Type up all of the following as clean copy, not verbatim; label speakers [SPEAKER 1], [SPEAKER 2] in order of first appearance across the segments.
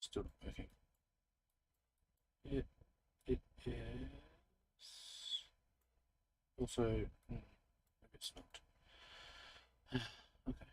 [SPEAKER 1] Still not working. It is also, maybe it's not. Okay.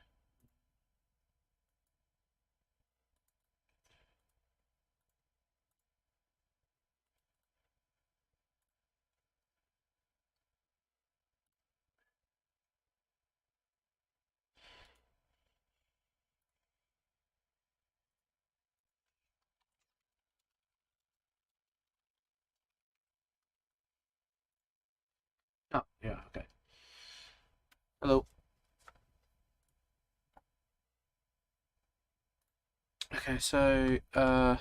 [SPEAKER 1] Oh, yeah, okay. Hello. Okay, so to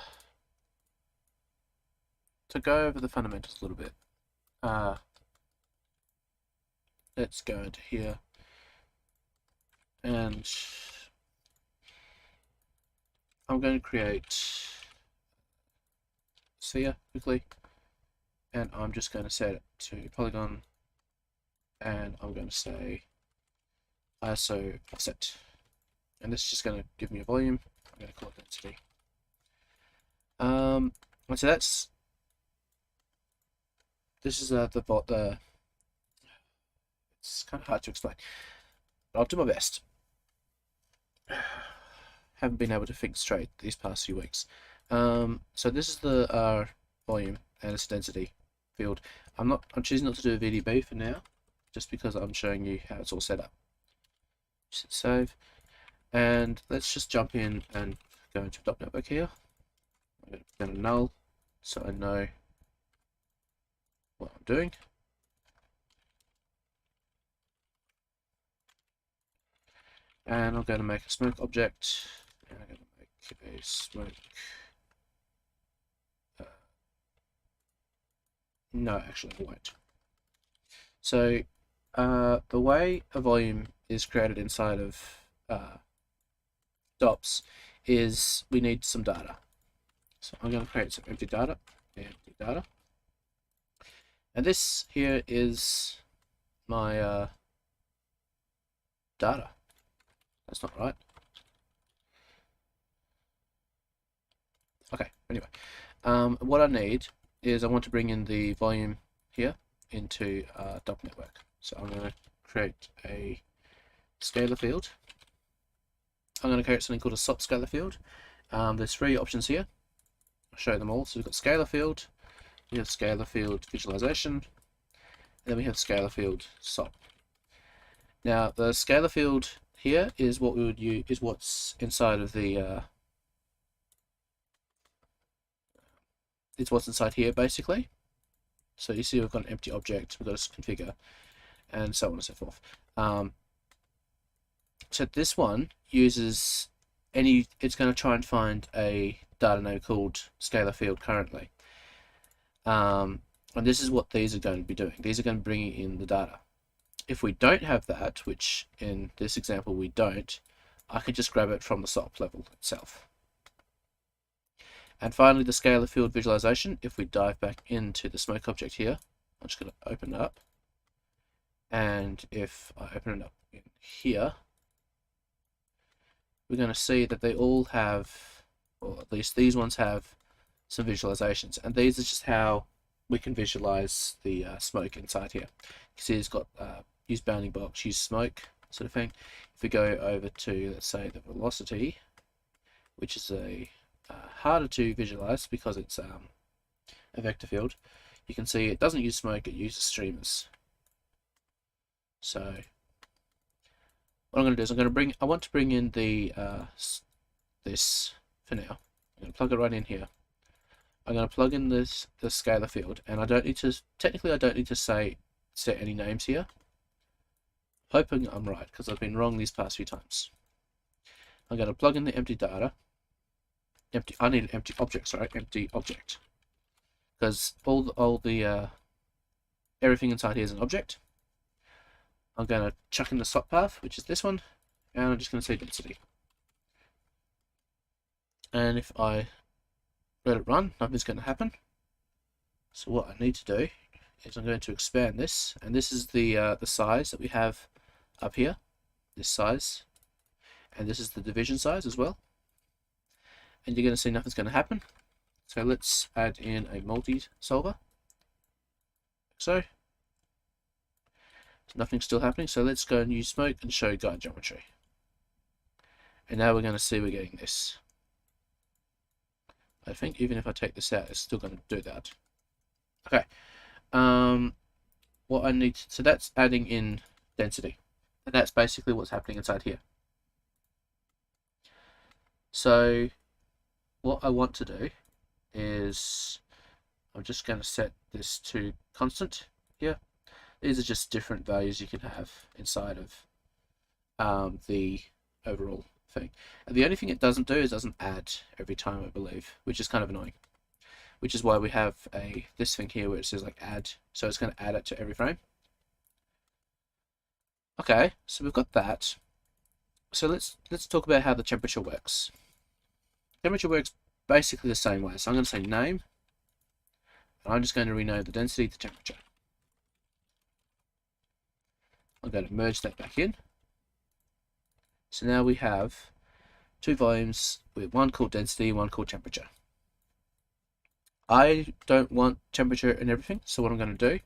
[SPEAKER 1] go over the fundamentals a little bit, let's go into here and I'm going to create sphere quickly, and I'm just going to set it to polygon, and I'm going to say ISO offset, and this is just going to give me a volume. I'm going to call it density. And so this is the it's kind of hard to explain, but I'll do my best. Haven't been able to think straight these past few weeks. So this is the volume and its density field. I'm choosing not to do a VDB for now, just because I'm showing you how it's all set up. Just save, and let's just jump in and go into .network here. I'm going to null, so I know what I'm doing. And I'm going to make a smoke object, and I'm going to make a smoke. No, actually, I won't. So the way a volume is created inside of DOPS is we need some data. So I'm going to create some empty data, and this here is my data. That's not right. Okay, anyway, what I need is I want to bring in the volume here into DOP network. So I'm going to create a scalar field. I'm going to create something called a SOP scalar field. There's three options here. I'll show them all. So we've got scalar field, we have scalar field visualization, and then we have scalar field SOP. Now the scalar field here is what we would use, is what's inside of the it's what's inside here basically. So you see we've got an empty object, we've got to configure, and so on and so forth. So this one uses it's going to try and find a data name called scalar field currently. And this is what these are going to be doing. These are going to be bringing in the data. If we don't have that, which in this example we don't, I can just grab it from the SOP level itself. And finally, the scalar field visualization. If we dive back into the smoke object here, I'm just going to open it up. And if I open it up in here, we're going to see that they all have, or at least these ones have, some visualizations. And these are just how we can visualize the smoke inside here. You see it's got use bounding box, use smoke, sort of thing. If we go over to, let's say, the velocity, which is a harder to visualize because it's a vector field, you can see it doesn't use smoke, it uses streamers. So what I'm going to do is I want to bring in the this for now. I'm going to plug it right in here. I'm going to plug in the scalar field, and I don't need to, technically I don't need to set any names here. Hoping I'm right, because I've been wrong these past few times. I'm going to plug in the empty data. I need an empty object, sorry, empty object. Because all the everything inside here is an object. I'm going to chuck in the SOP path, which is this one, and I'm just going to say density. And if I let it run, nothing's going to happen. So what I need to do is I'm going to expand this, and this is the size that we have up here, this size, and this is the division size as well. and you're going to see nothing's going to happen. So let's add in a multi-solver. So nothing's still happening. So let's go and use smoke and show guide geometry. And now we're going to see we're getting this. I think even if I take this out, it's still going to do that. Okay. What I need, so that's adding in density. And that's basically what's happening inside here. So what I want to do is I'm just going to set this to constant here. These are just different values you can have inside of the overall thing. And the only thing it doesn't do is doesn't add every time, I believe, which is kind of annoying. Which is why we have this thing here where it says like add, so it's going to add it to every frame. Okay, so we've got that. So let's talk about how the temperature works. Temperature works basically the same way. So I'm going to say name, and I'm just going to rename the density to temperature. I'm going to merge that back in. So now we have two volumes with one called density, one called temperature. I don't want temperature and everything, so what I'm going to do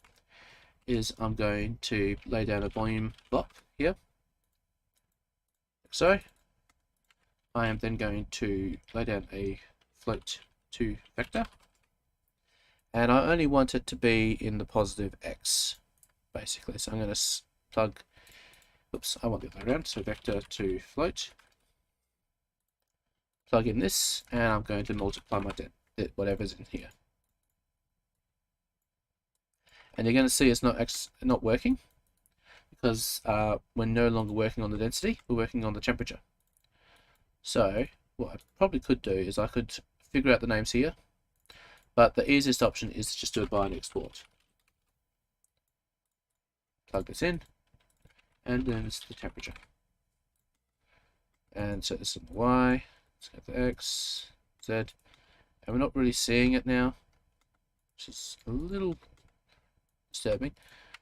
[SPEAKER 1] is I'm going to lay down a volume block here. So I am then going to lay down a float to vector, and I only want it to be in the positive x, basically. So I'm going to plug, oops, I want the other way around, so vector to float, plug in this, and I'm going to multiply my whatever's in here. And you're going to see it's not working because we're no longer working on the density, we're working on the temperature. So what I probably could do is I could figure out the names here, but the easiest option is to just do a bind export. Plug this in, and then it's the temperature. And set this on the Y, let's go to X, Z, and we're not really seeing it now, which is a little disturbing.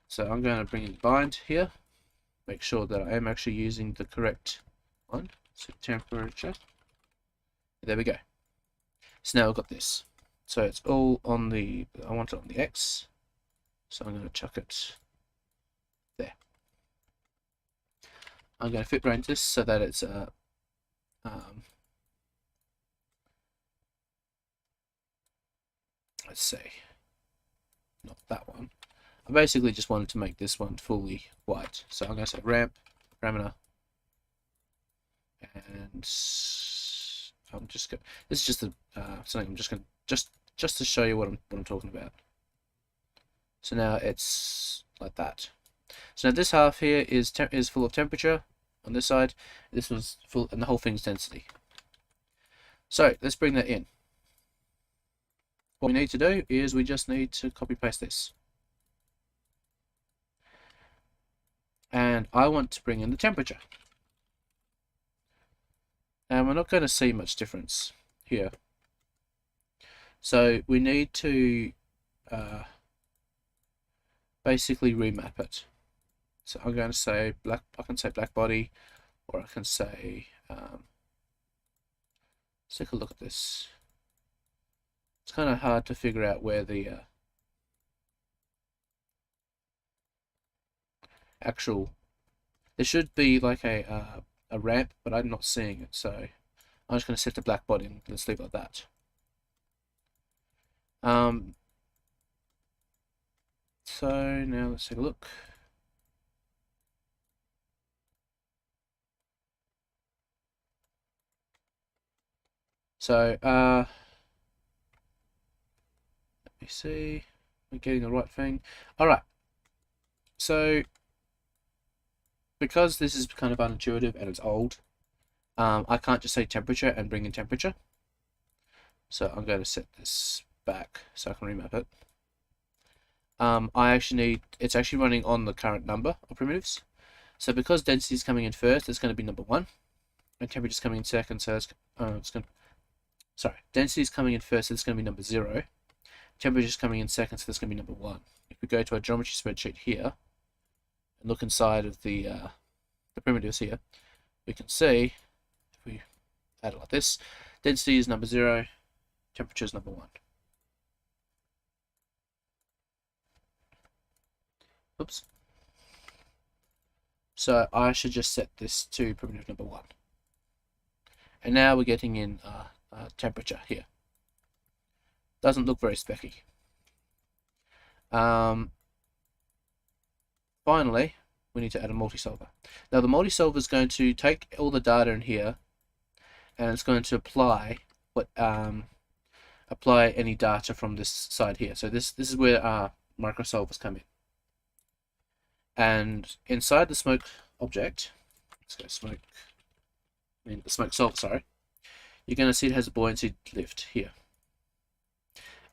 [SPEAKER 1] So I'm going to bring in bind here, make sure that I am actually using the correct one. So temperature. There we go. So now I've got this. So it's all on the, I want it on the X. So I'm going to chuck it there. I'm going to fit range this so that it's let's see, not that one. I basically just wanted to make this one fully white. So I'm going to say ramp parameter, and I'm just going. This is just a something I'm just going to just to show you what I'm talking about. So now it's like that. So now this half here is full of temperature on this side. This was full, and the whole thing's density. So let's bring that in. What we need to do is we just need to copy paste this. And I want to bring in the temperature. And we're not going to see much difference here. So we need to basically remap it. So I'm going to say black. I can say black body, or I can say. Let's take a look at this. It's kind of hard to figure out where the actual. There should be like a ramp, but I'm not seeing it. So I'm just going to set the black body and let's leave it like that. So now let's take a look. So let me see, we're getting the right thing. All right. So because this is kind of unintuitive and it's old, I can't just say temperature and bring in temperature. So I'm going to set this back so I can remap it. I actually need, it's actually running on the current number of primitives. So because density is coming in first, it's going to be number 1, and temperature is coming in second, so it's going to, sorry, density is coming in first, so it's going to be number 0. Temperature is coming in second, so that's going to be number 1. If we go to our geometry spreadsheet here and look inside of the primitives here, we can see, if we add it like this, Density is number 0, temperature is number 1. Oops. So I should just set this to primitive number 1. And now we're getting in temperature here. Doesn't look very specky. Finally, we need to add a multi-solver. Now the multi-solver is going to take all the data in here, and it's going to apply any data from this side here. So this is where our microsolvers come in. And inside the smoke object, let's go the smoke solver, sorry, you're going to see it has a buoyancy lift here.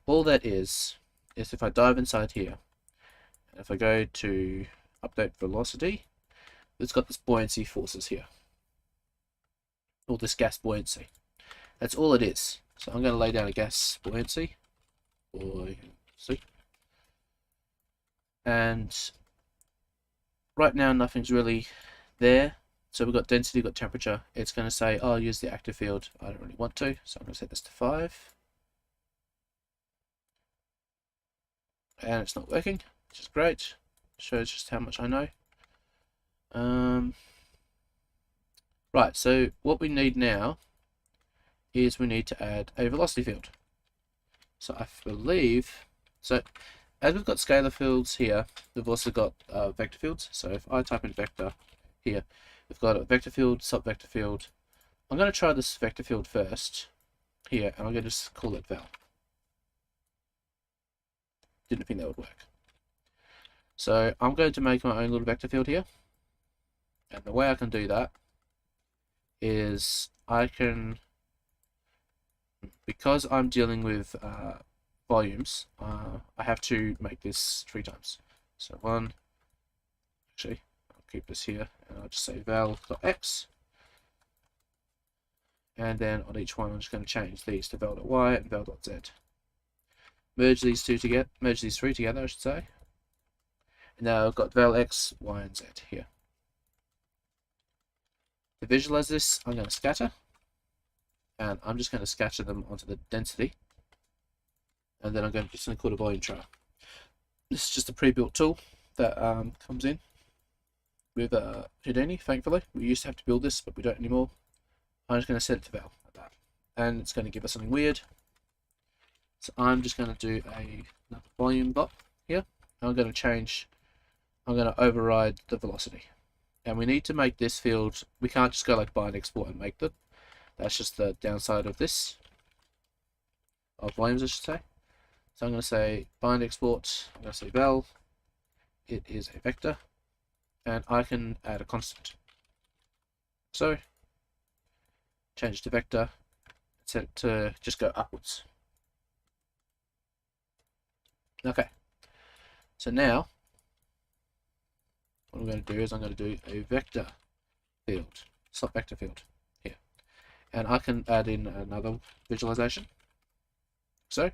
[SPEAKER 1] All that is if I dive inside here, and if I go to update velocity, it's got this buoyancy forces here, or this gas buoyancy. That's all it is. So I'm going to lay down a gas buoyancy, and right now nothing's really there. So we've got density, we've got temperature. It's going to say, oh, I'll use the active field. I don't really want to, so I'm going to set this to 5. And it's not working, which is great. Shows just how much I know. Right, so what we need now is we need to add a velocity field. So I believe, so as we've got scalar fields here, we've also got vector fields. So if I type in vector here, we've got a vector field, subvector field. I'm going to try this vector field first here, and I'm going to just call it val. Didn't think that would work. So I'm going to make my own little vector field here. And the way I can do that is I can, because I'm dealing with volumes, I have to make this 3 times. So actually, I'll keep this here, and I'll just say val.x. And then on each one, I'm just going to change these to val.y and val.z. Merge these 3 together, I should say. And now I've got val x, y, and z here. To visualize this, I'm going to scatter, and I'm just going to scatter them onto the density, and then I'm just going to call it a volume trial. This is just a pre-built tool that comes in with Houdini, thankfully. We used to have to build this, but we don't anymore. I'm just going to set it to val like that, and it's going to give us something weird. So I'm just going to do another volume block here. I'm going to override the velocity. And we need to make this field, we can't just go like bind export and make them. That's just the downside of this, of volumes I should say. So I'm going to say bind export, I'm going to say val, it is a vector, and I can add a constant. So change it to vector, set it to just go upwards. Okay, so now what I'm going to do is I'm going to do a vector field, slot vector field here, and I can add in another visualization. So,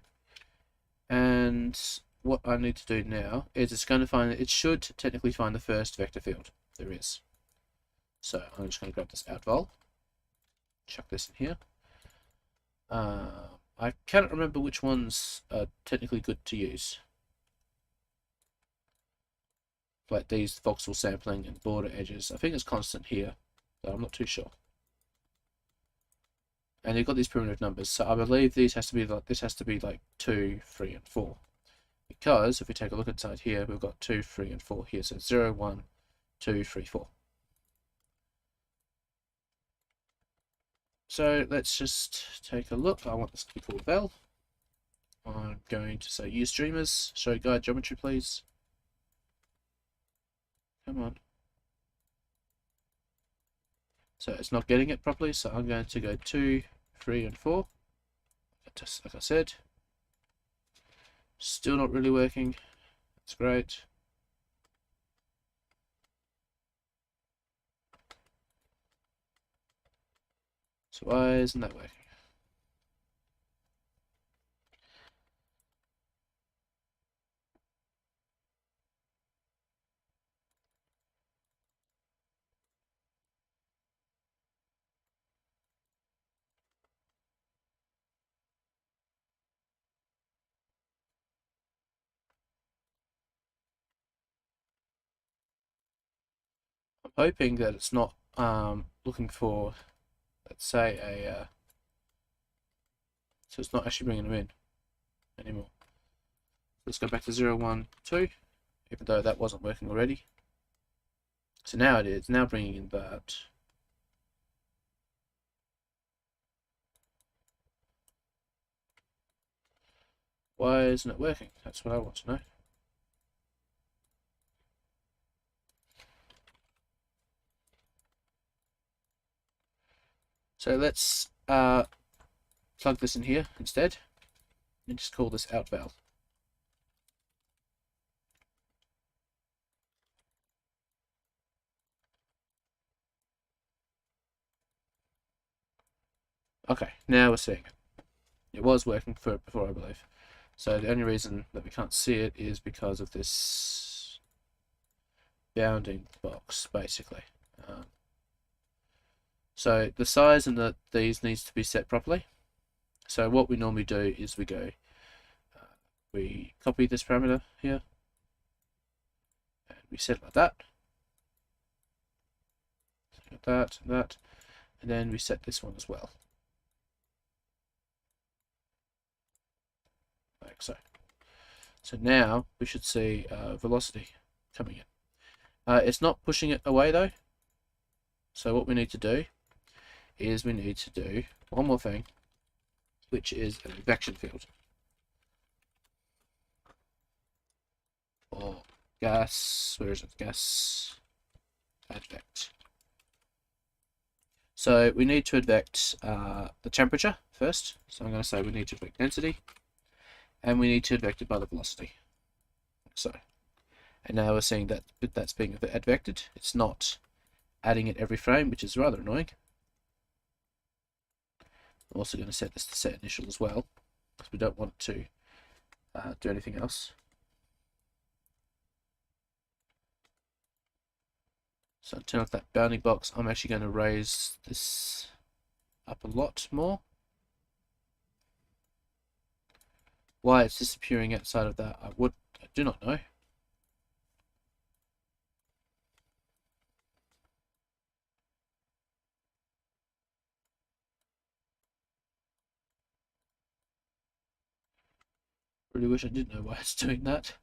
[SPEAKER 1] and what I need to do now is it's going to find, it should technically find the first vector field there is. So I'm just going to grab this out vol, chuck this in here. I cannot remember which ones are technically good to use. Like these voxel sampling and border edges. I think it's constant here, but I'm not too sure. And you've got these primitive numbers, so I believe this has to be like 2, 3, and 4. Because if we take a look inside here, we've got 2, 3, and 4 here. So 0, 1, 2, 3, 4. So let's just take a look. I want this to be called val. I'm going to say use streamers, show guide geometry please. Come on. So it's not getting it properly, so I'm going to go 2, 3, and 4. Just like I said. Still not really working. That's great. So why isn't that working? hoping that it's not looking for, let's say, so it's not actually bringing them in anymore. Let's go back to 0, 1, 2, even though that wasn't working already. So now it is, now bringing in that. Why isn't it working? That's what I want to know. So let's plug this in here instead and just call this out val. Okay, now we're seeing it. It was working for it before, I believe. So the only reason that we can't see it is because of this bounding box, basically. So the size and these needs to be set properly. So what we normally do is we go, we copy this parameter here, and we set it like that, that, and then we set this one as well, like so. So now we should see velocity coming in. It's not pushing it away though. So what we need to do is we need to do one more thing, which is an advection field. Or gas, where is it? Gas advect. So we need to advect the temperature first. So I'm going to say we need to advect density, and we need to advect it by the velocity. So, and now we're seeing that that's being advected. It's not adding it every frame, which is rather annoying. I'm also going to set this to set initial as well, because we don't want it to do anything else. So turn off that bounding box. I'm actually going to raise this up a lot more. Why it's disappearing outside of that, I do not know. Really wish I did know why it's doing that.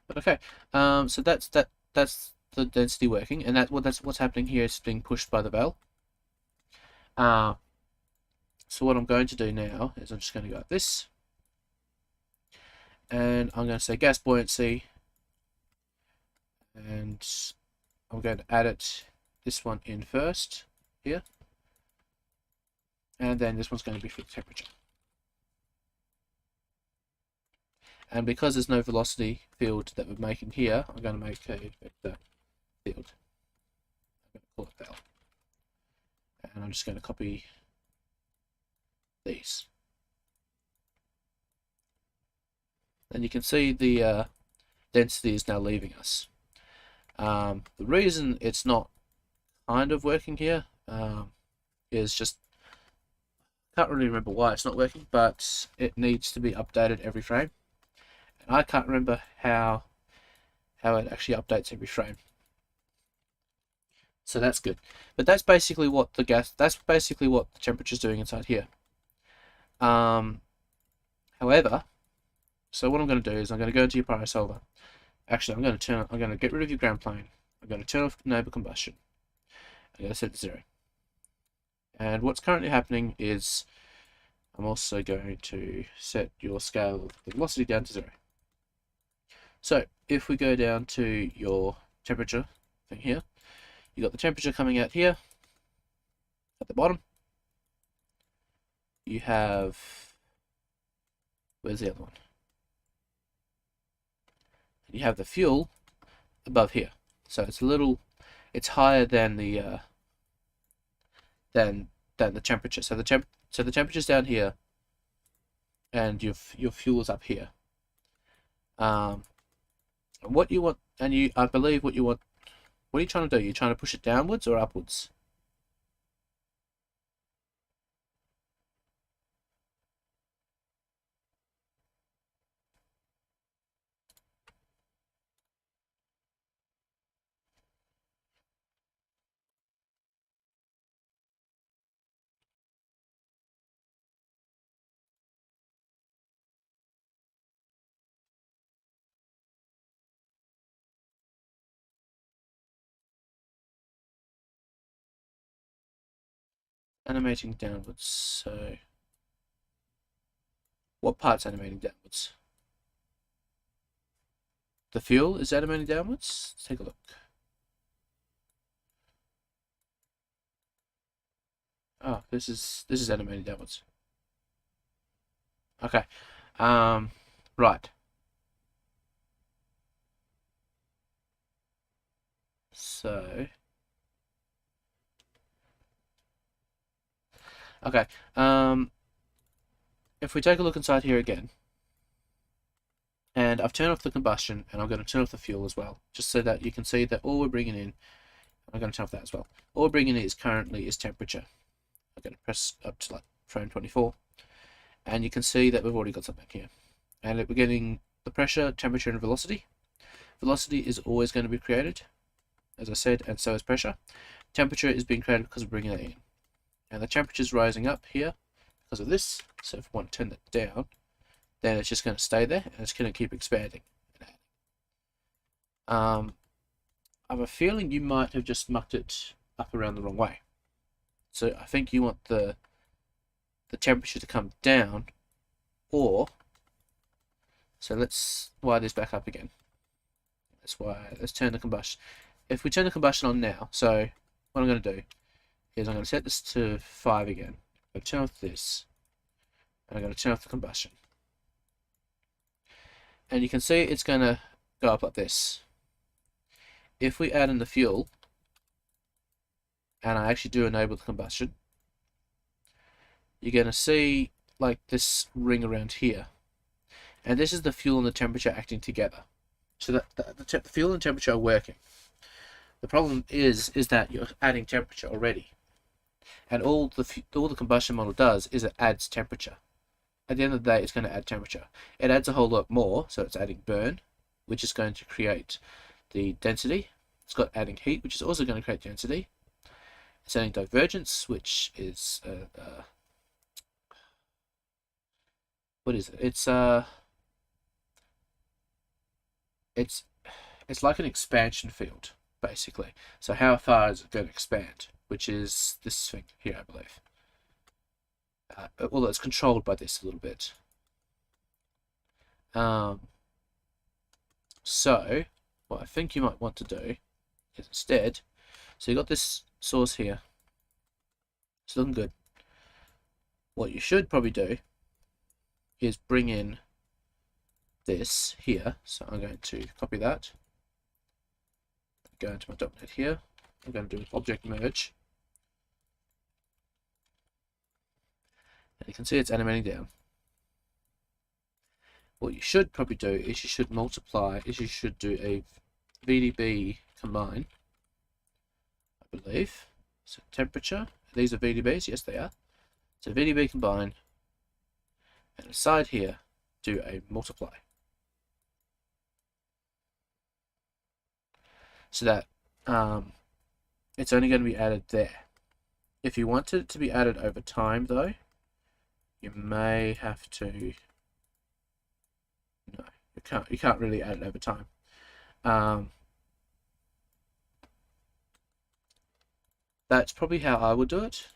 [SPEAKER 1] But okay, so that's the density working, and that's what's happening here. It's being pushed by the valve. So what I'm going to do now is I'm just going to go like this, and I'm going to say gas buoyancy, and I'm going to add this one in first here, and then this one's going to be for the temperature. And because there's no velocity field that we're making here, I'm going to make a vector field. I'm going to call it val, and I'm just going to copy these. And you can see the density is now leaving us. The reason it's not kind of working here is just, can't really remember why it's not working, but it needs to be updated every frame. And I can't remember how it actually updates every frame. So that's good. But that's basically what the temperature's doing inside here. However, so what I'm going to do is I'm going to go into your pyro solver. Actually, I'm going to get rid of your ground plane. I'm going to turn off enable combustion. I'm going to set it to 0. And what's currently happening is I'm also going to set your scale of the velocity down to 0. So if we go down to your temperature thing here, you got the temperature coming out here at the bottom. You have, where's the other one? You have the fuel above here. So it's higher than the temperature. So the temperature's down here, and your fuel is up here. What you want, and I believe what you want. What are you trying to do? You're trying to push it downwards or upwards? animating downwards. So what part's animating downwards? The fuel is animating downwards. Let's take a look. Oh, this is animating downwards. Okay. Right. So okay. If we take a look inside here again, and I've turned off the combustion, and I'm going to turn off the fuel as well, just so that you can see that all we're bringing in, I'm going to turn off that as well. All we're bringing in is currently is temperature. I'm going to press up to like frame 24, and you can see that we've already got something here. And we're getting the pressure, temperature, and velocity. Velocity is always going to be created, as I said, and so is pressure. Temperature is being created because we're bringing that in. And the temperature is rising up here because of this. So if we want to turn that down, then it's just going to stay there, and it's going to keep expanding. I have a feeling you might have just mucked it up around the wrong way. So I think you want the temperature to come down, or so let's wire this back up again. Let's turn the combustion. If we turn the combustion on now, so what I'm going to do is I'm going to set this to 5 again. I'm going to turn off this, and I'm going to turn off the combustion. And you can see it's going to go up like this. If we add in the fuel, and I actually do enable the combustion, you're going to see like this ring around here. And this is the fuel and the temperature acting together. So that the fuel and temperature are working. The problem is that you're adding temperature already. And all the combustion model does is it adds temperature. At the end of the day, it's going to add temperature. It adds a whole lot more, so it's adding burn, which is going to create the density. It's got adding heat, which is also going to create density. It's adding divergence, which is what is it? It's like an expansion field, basically. So how far is it going to expand? Which is this thing here, I believe. Although it's controlled by this a little bit. So what I think you might want to do is instead, so you got this source here. It's looking good. What you should probably do is bring in this here. So I'm going to copy that. Go into my .NET here. I'm going to do an object merge. And you can see it's animating down. What you should probably do is you should do a VDB combine, I believe. So temperature, these are VDBs, yes they are. So VDB combine, and aside here, do a multiply. So that it's only going to be added there. If you want it to be added over time though, you may have to, no, you can't really add it over time. That's probably how I would do it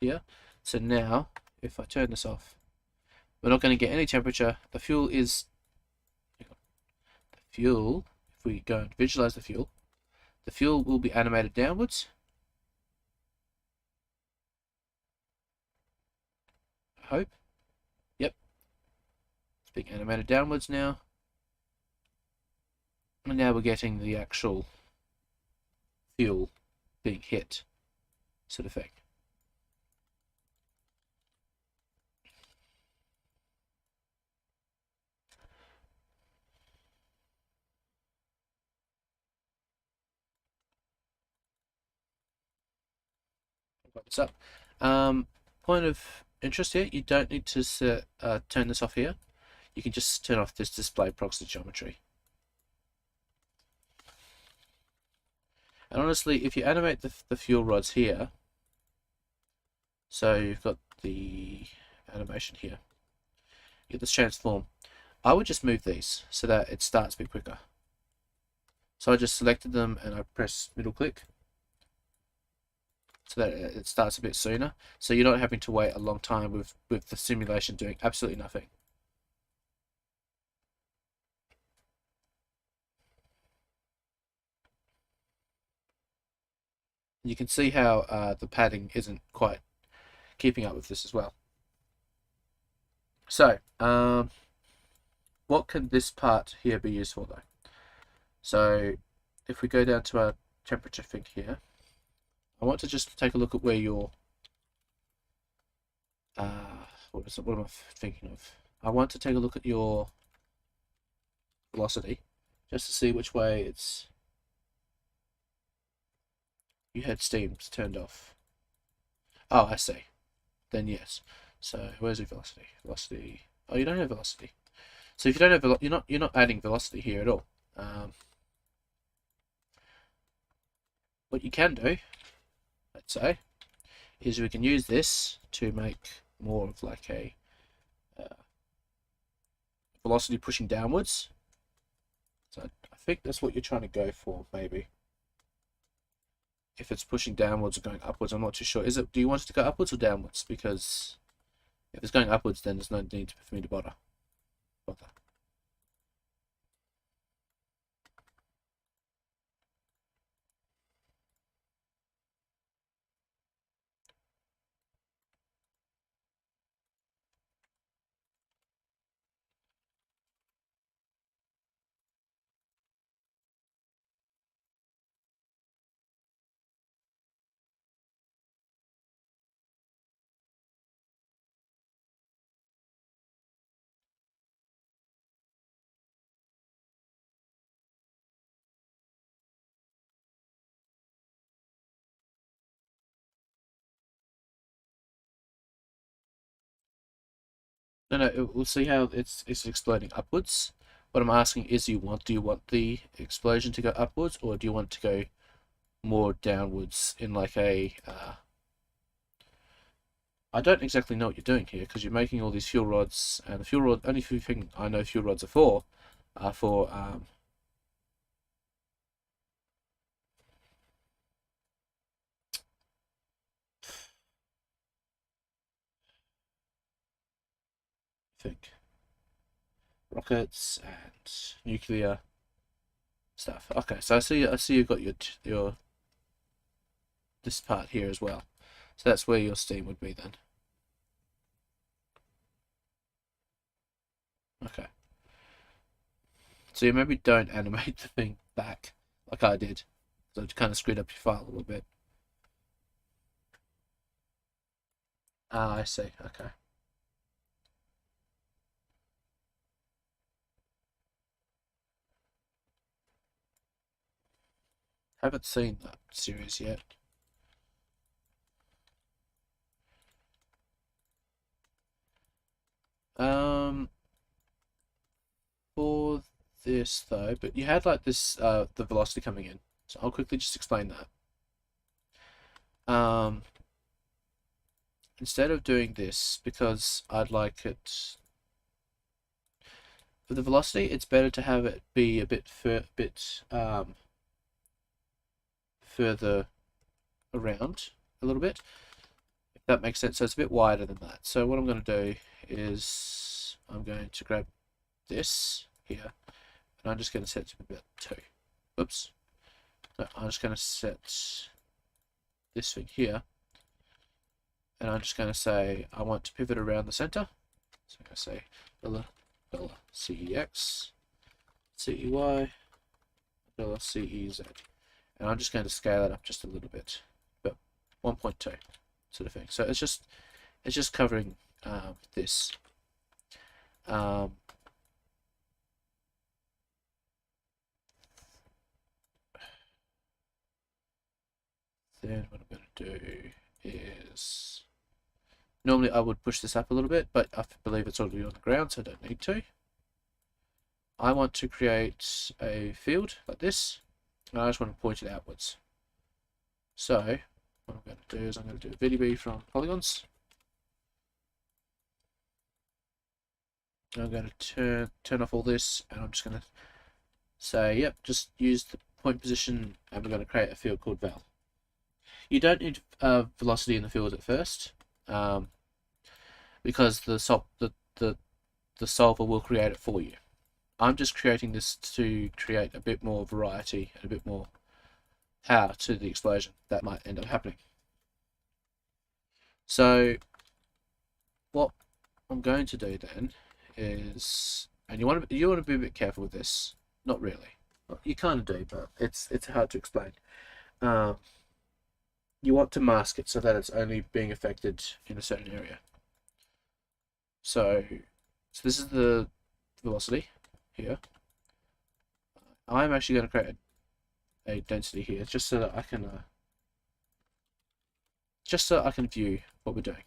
[SPEAKER 1] here. So now, if I turn this off, we're not going to get any temperature. The fuel is, if we go and visualize the fuel will be animated downwards. I hope. Yep. It's being animated downwards now. And now we're getting the actual fuel being hit, sort of thing. Got this up. Point of interest here, you don't need to turn this off here. You can just turn off this display proxy geometry. And honestly, if you animate the fuel rods here, so you've got the animation here, you get this transform, I would just move these so that it starts a bit quicker. So I just selected them and I press middle click. so that it starts a bit sooner. So you're not having to wait a long time with the simulation doing absolutely nothing. You can see how the padding isn't quite keeping up with this as well. So, what can this part here be used for though? So, if we go down to our temperature thing here, I want to just take a look at where your what am I thinking of? I want to take a look at your velocity just to see which way you had steam turned off. Oh, I see. Then yes. So where's your velocity? Velocity. Oh, you don't have velocity. So if you don't have you're not adding velocity here at all. What you can do, let's say, is we can use this to make more of like a velocity pushing downwards. So I think that's what you're trying to go for, maybe. If it's pushing downwards or going upwards, I'm not too sure. Do you want it to go upwards or downwards? Because if it's going upwards, then there's no need for me to bother. No, we'll see how it's exploding upwards. What I'm asking is, do you want the explosion to go upwards, or do you want to go more downwards in like a I don't exactly know what you're doing here because you're making all these fuel rods, and the fuel rod, only thing I know fuel rods are for I think rockets and nuclear stuff. Okay, so I see you've got your this part here as well. So that's where your steam would be then. Okay. So you maybe don't animate the thing back like I did. So it kind of screwed up your file a little bit. Ah, I see. Okay. Haven't seen that series yet. For this though, but you had like this the velocity coming in. So I'll quickly just explain that. Instead of doing this, because I'd like it for the velocity, it's better to have it be a bit further around a little bit, if that makes sense. So it's a bit wider than that. So what I'm going to do is I'm going to grab this here, and I'm just going to set it to about 2. Oops. So I'm just going to set this thing here, and I'm just going to say I want to pivot around the center. So I'm going to say $$ CEX, CEY, $CEZ. And I'm just going to scale it up just a little bit, but 1.2 sort of thing. So it's just covering this. Then what I'm going to do is, normally I would push this up a little bit, but I believe it's already on the ground, so I don't need to. I want to create a field like this, and I just want to point it outwards. So what I'm going to do is I'm going to do a VDB from polygons. And I'm going to turn off all this, and I'm just going to say, yep, just use the point position, and we're going to create a field called val. You don't need velocity in the field at first, because the solver will create it for you. I'm just creating this to create a bit more variety and a bit more power to the explosion that might end up happening. So what I'm going to do then is, and you want to be a bit careful with this. Not really. Well, you kind of do, but it's hard to explain. You want to mask it so that it's only being affected in a certain area. So this is the velocity here. I'm actually going to create a density here just so that I can view what we're doing.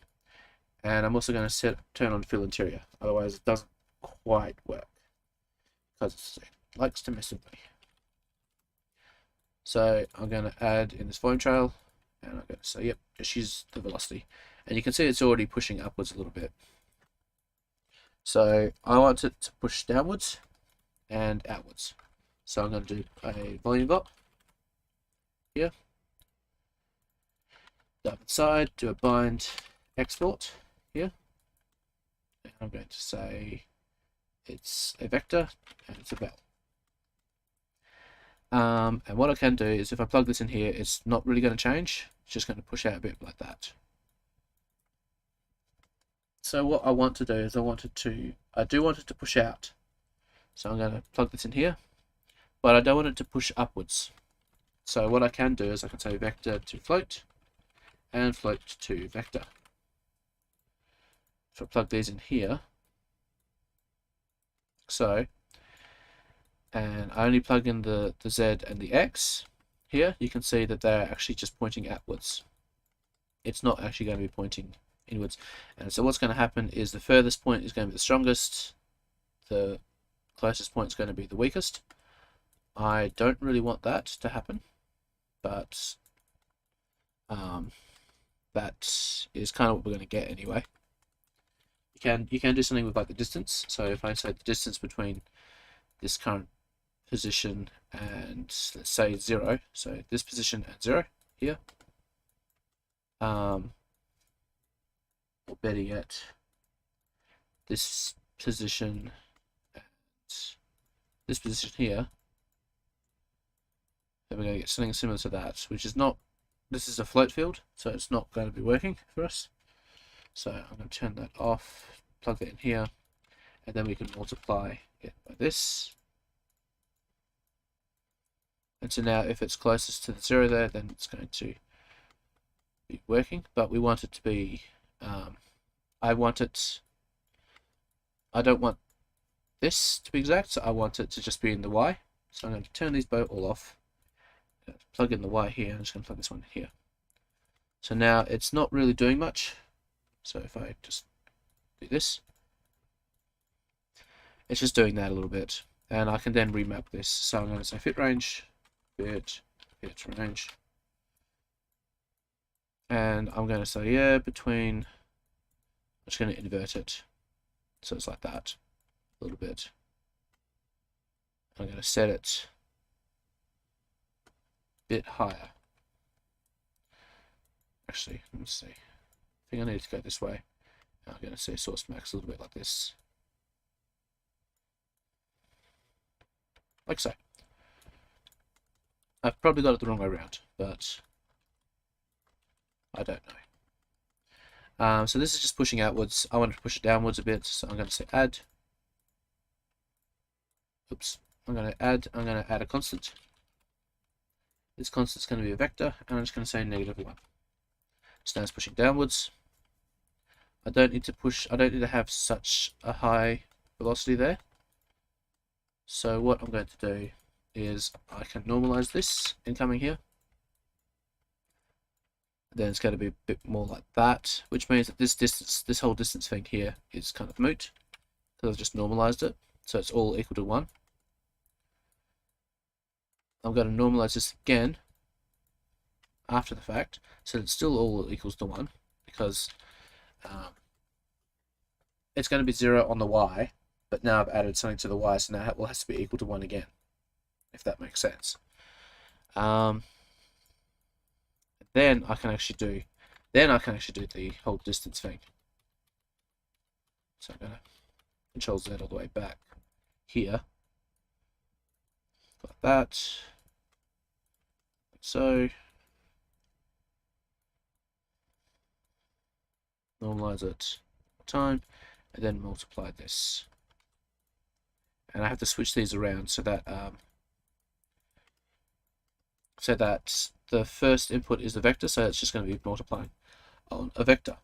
[SPEAKER 1] And I'm also going to turn on fill interior, otherwise it doesn't quite work because it likes to mess with me. So I'm going to add in this volume trail, and I'm going to say, yep, just use the velocity. And you can see it's already pushing upwards a little bit. So I want it to push downwards and outwards. So I'm going to do a volume block here. Down inside, do a bind export here. And I'm going to say it's a vector and it's a val. And what I can do is if I plug this in here, it's not really going to change. It's just going to push out a bit like that. So what I want to do is I do want it to push out. So I'm going to plug this in here, but I don't want it to push upwards. So what I can do is I can say vector to float and float to vector. If I plug these in here, so, and I only plug in the Z and the X here, you can see that they're actually just pointing outwards. It's not actually going to be pointing inwards. And so what's going to happen is the furthest point is going to be the strongest, the closest point is going to be the weakest. I don't really want that to happen, but that is kind of what we're going to get anyway. You can do something with like the distance. So if I say the distance between this current position and let's say 0, so this position and 0 here, or better yet, this position and this position here, then we're going to get something similar to that, which is not, this is a float field, so it's not going to be working for us. So I'm going to turn that off, plug that in here, and then we can multiply it by this. And so now if it's closest to the 0 there, then it's going to be working, but we want it to be, I don't want this to be exact, so I want it to just be in the Y. So I'm going to turn these both all off, plug in the Y here, I'm just going to plug this one in here. So now it's not really doing much. So if I just do this, it's just doing that a little bit, and I can then remap this. So I'm going to say fit range, fit range, and I'm going to say, yeah, between, I'm just going to invert it, so it's like that, a little bit. I'm going to set it a bit higher. Actually, let me see. I think I need to go this way. I'm going to say source max a little bit like this. Like so. I've probably got it the wrong way around, but I don't know. So this is just pushing outwards. I want to push it downwards a bit, so I'm going to say add. Oops. I'm going to add a constant. This constant is going to be a vector, and I'm just going to say -1. So now it's pushing downwards. I don't need to have such a high velocity there. So what I'm going to do is I can normalize this incoming here. Then it's going to be a bit more like that, which means that this whole distance thing here is kind of moot, because I've just normalized it. So it's all equal to 1. I'm going to normalize this again after the fact, so it's still all equals to 1, because it's going to be 0 on the Y, but now I've added something to the Y, so now it has to be equal to 1 again, if that makes sense. And then I can actually do the whole distance thing. So I'm gonna Control Z all the way back here, like that. So normalize it time, and then multiply this. And I have to switch these around so that the first input is the vector, so it's just going to be multiplying on a vector.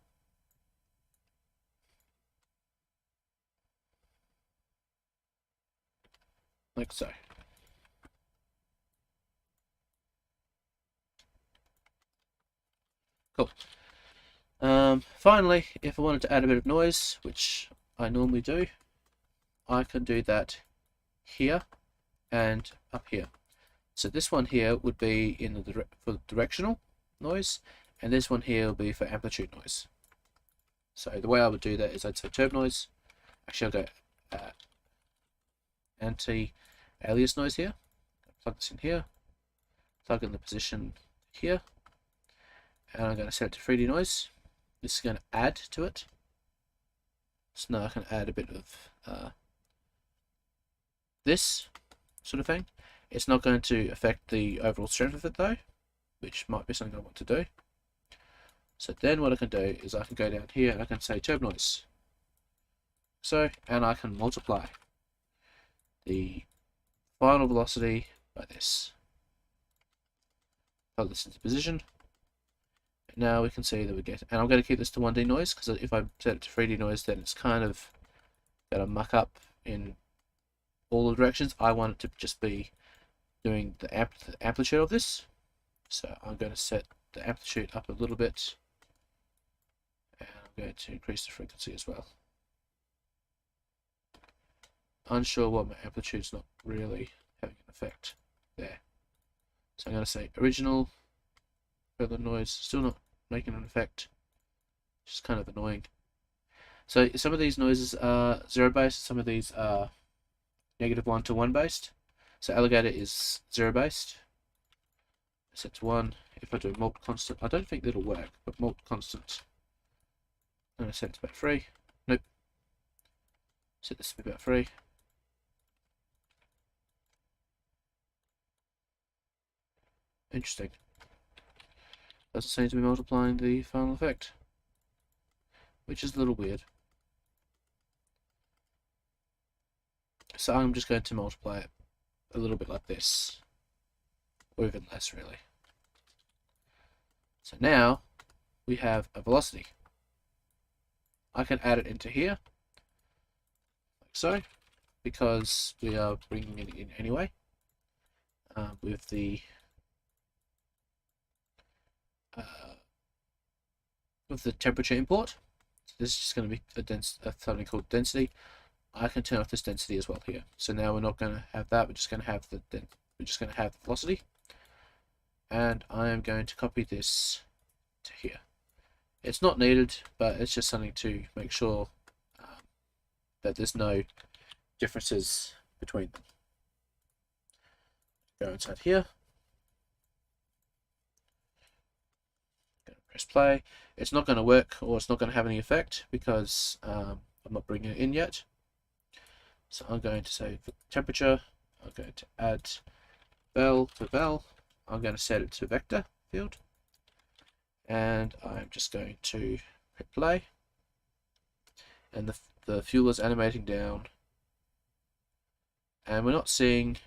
[SPEAKER 1] Like so. Cool. Finally, if I wanted to add a bit of noise, which I normally do, I can do that here and up here. So this one here would be in the for directional noise, and this one here will be for amplitude noise. So the way I would do that is I'd say turb noise. Actually, I'll go anti-alias noise here. Plug this in here. Plug in the position here, and I'm going to set it to 3D noise. This is going to add to it. So now I can add a bit of this sort of thing. It's not going to affect the overall strength of it though, which might be something I want to do. So then what I can do is I can go down here and I can say turb noise. So, and I can multiply the final velocity by this. Plug this into position. And now we can see that we get, and I'm going to keep this to 1D noise, because if I set it to 3D noise, then it's kind of going to muck up in all the directions. I want it to just be doing the amplitude of this. So I'm going to set the amplitude up a little bit, and I'm going to increase the frequency as well. Unsure what my amplitude's not really having an effect there. So I'm going to say original, further noise, still not making an effect, which is kind of annoying. So some of these noises are 0 based, some of these are -1 to 1 based. So alligator is 0 based. Set to 1. If I do mult constant, I don't think that'll work, but mult constant. I'm going to set it to about 3. Nope. Set this to about 3. Interesting. Doesn't seem to be multiplying the final effect, which is a little weird. So I'm just going to multiply it a little bit like this, or even less really. So now we have a velocity. I can add it into here, like so, because we are bringing it in anyway, with the temperature import. So this is just going to be something called density. I can turn off this density as well here. So now we're not going to have that. We're just going to have the velocity, and I am going to copy this to here. It's not needed, but it's just something to make sure that there's no differences between them. Go inside here. Press play. It's not going to work, or it's not going to have any effect because I'm not bringing it in yet. So I'm going to say temperature. I'm going to add vel to vel. I'm going to set it to vector field, and I'm just going to hit play. And the fuel is animating down, and we're not seeing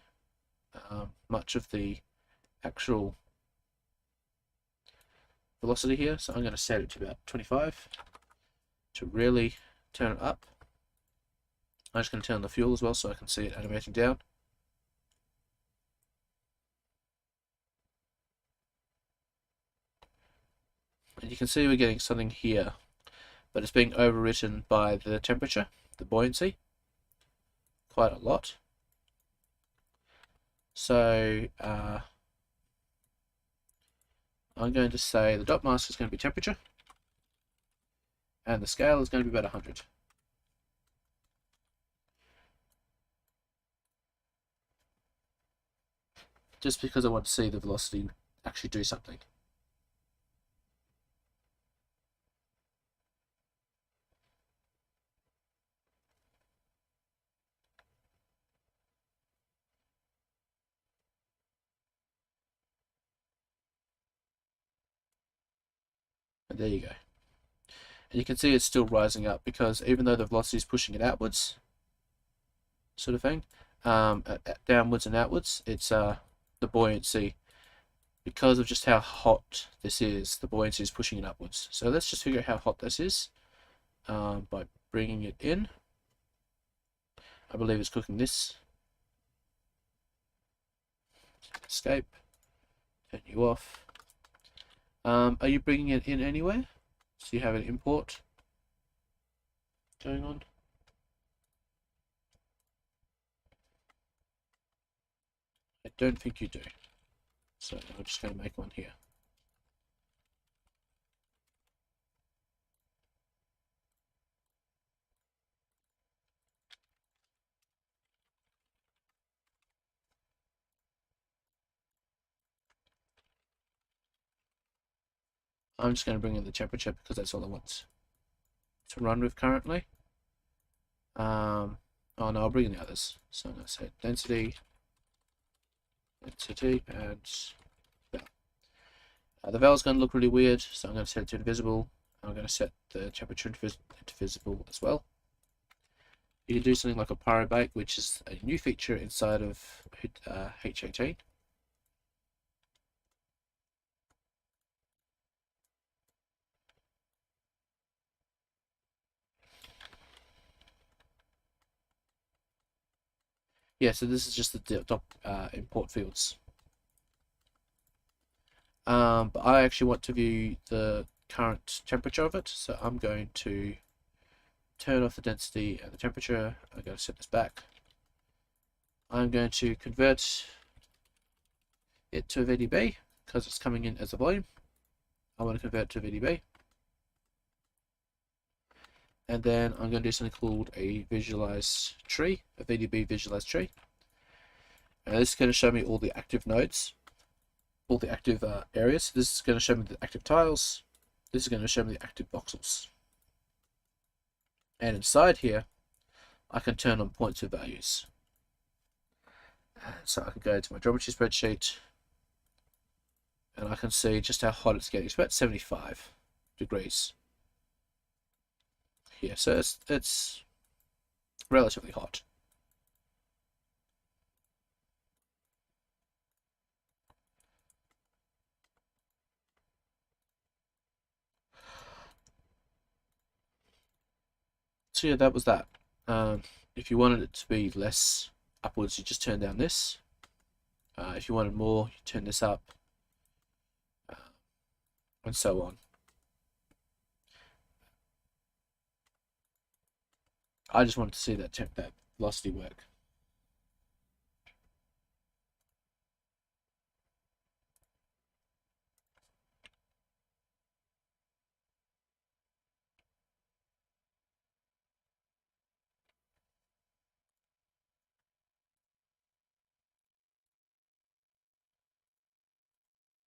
[SPEAKER 1] much of the actual velocity here, so I'm going to set it to about 25 to really turn it up. I'm just going to turn on the fuel as well so I can see it animating down. And you can see we're getting something here, but it's being overwritten by the temperature, the buoyancy, quite a lot. So I'm going to say the dot mask is going to be temperature, and the scale is going to be about 100. Just because I want to see the velocity actually do something. And there you go. And you can see it's still rising up because even though the velocity is pushing it outwards, sort of thing, downwards and outwards, it's the buoyancy, because of just how hot this is, the buoyancy is pushing it upwards. So let's just figure out how hot this is by bringing it in. I believe it's cooking this. Escape. Turn you off. Are you bringing it in anywhere? So you have an import going on? I don't think you do. So I'm just going to make one here. I'm just going to bring in the temperature because that's all I want to run with currently. Oh no, I'll bring in the others. So I'm going to say density, and val. The val is going to look really weird, so I'm going to set it to invisible. I'm going to set the temperature to visible as well. You can do something like a pyrobake, which is a new feature inside of H18. Yeah, so this is just the import fields. But I actually want to view the current temperature of it, so I'm going to turn off the density and the temperature. I'm going to set this back. I'm going to convert it to a VDB because it's coming in as a volume. I want to convert it to a VDB. And then I'm going to do something called a visualize tree, a VDB visualize tree. And this is going to show me all the active nodes, all the active areas. This is going to show me the active tiles. This is going to show me the active voxels. And inside here, I can turn on points with values. And so I can go to my geometry spreadsheet, and I can see just how hot it's getting. It's about 75 degrees. Yeah, so it's relatively hot. So yeah, that was that. If you wanted it to be less upwards, you just turn down this. If you wanted more, you turn this up, and so on. I just wanted to see that velocity work.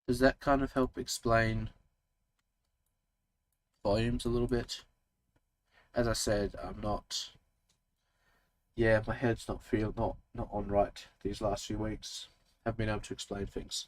[SPEAKER 1] Does that kind of help explain volumes a little bit? As I said, I'm not. Yeah, my head's not on right these last few weeks. Haven't been able to explain things.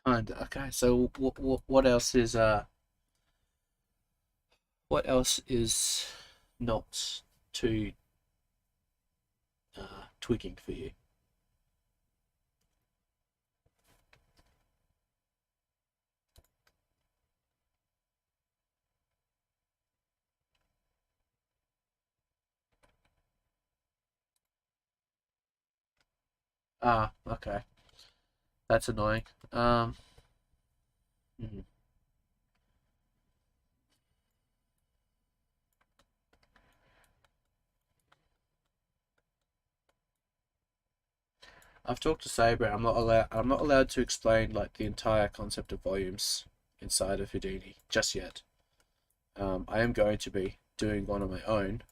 [SPEAKER 1] And okay, so what else is not too tweaking for you? Ah, okay, that's annoying. Hmm. I've talked to Saber. I'm not allowed to explain like the entire concept of volumes inside of Houdini just yet. I am going to be doing one on my own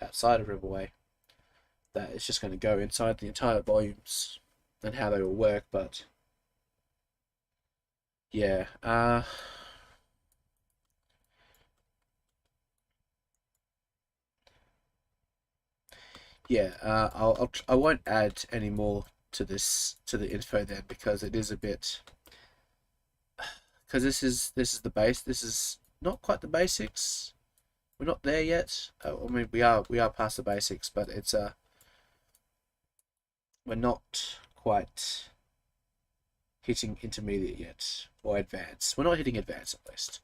[SPEAKER 1] outside of Riverway that is just going to go inside the entire volumes and how they will work. But yeah, I won't add any more to the info then, because it is a bit, because this is the base. This is not quite the basics. We're not there yet. I mean, we are past the basics, but it's we're not quite hitting intermediate yet, or advanced. We're not hitting advanced, at least.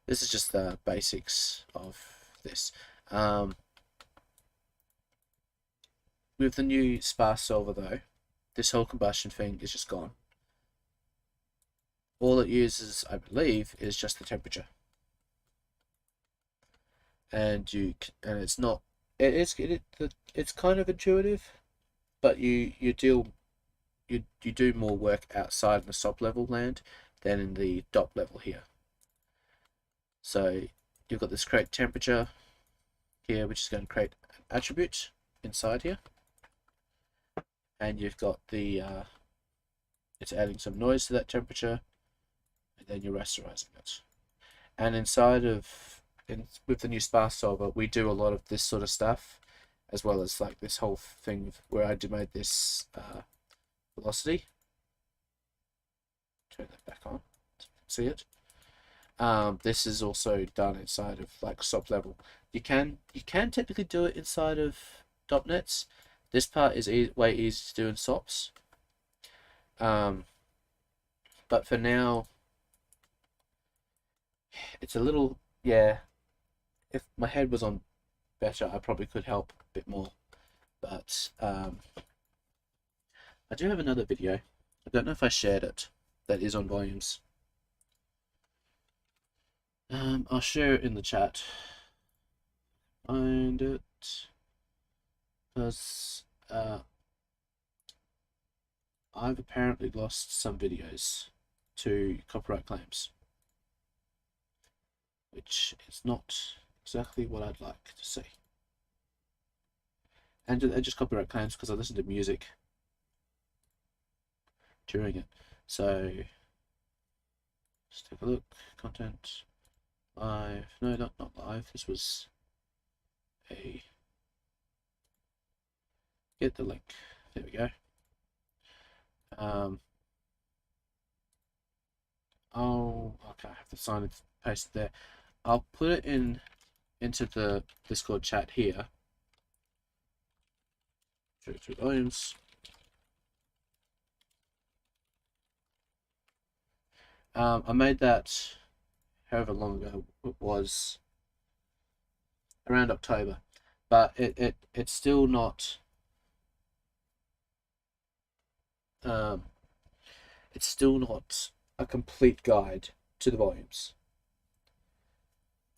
[SPEAKER 1] This is just the basics of this. With the new sparse solver though, this whole combustion thing is just gone. All it uses, I believe, is just the temperature, and it's not. It's kind of intuitive, but you do more work outside in the SOP level land than in the DOP level here. So you've got this create temperature here, which is going to create an attribute inside here, and you've got the it's adding some noise to that temperature, and then you're rasterizing it. And with the new sparse solver, we do a lot of this sort of stuff, as well as like this whole thing where I made this velocity. Turn that back on so you can see it. This is also done inside of like SOP level. You can technically do it inside of .NETs. This part is way easier to do in SOPs. But for now, it's a little, yeah. If my head was on better, I probably could help a bit more. But I do have another video. I don't know if I shared it. That is on volumes. I'll share it in the chat. Find it, because I've apparently lost some videos to copyright claims, which is not exactly what I'd like to see. And they're just copyright claims because I listened to music during it. So let's take a look. Content live. No, not live. This was a get the link. There we go. Oh, okay. I have to sign it, paste it there. I'll put it into the Discord chat here. Through volumes. I made that however long ago it was, around October, but it's still not it's still not a complete guide to the volumes,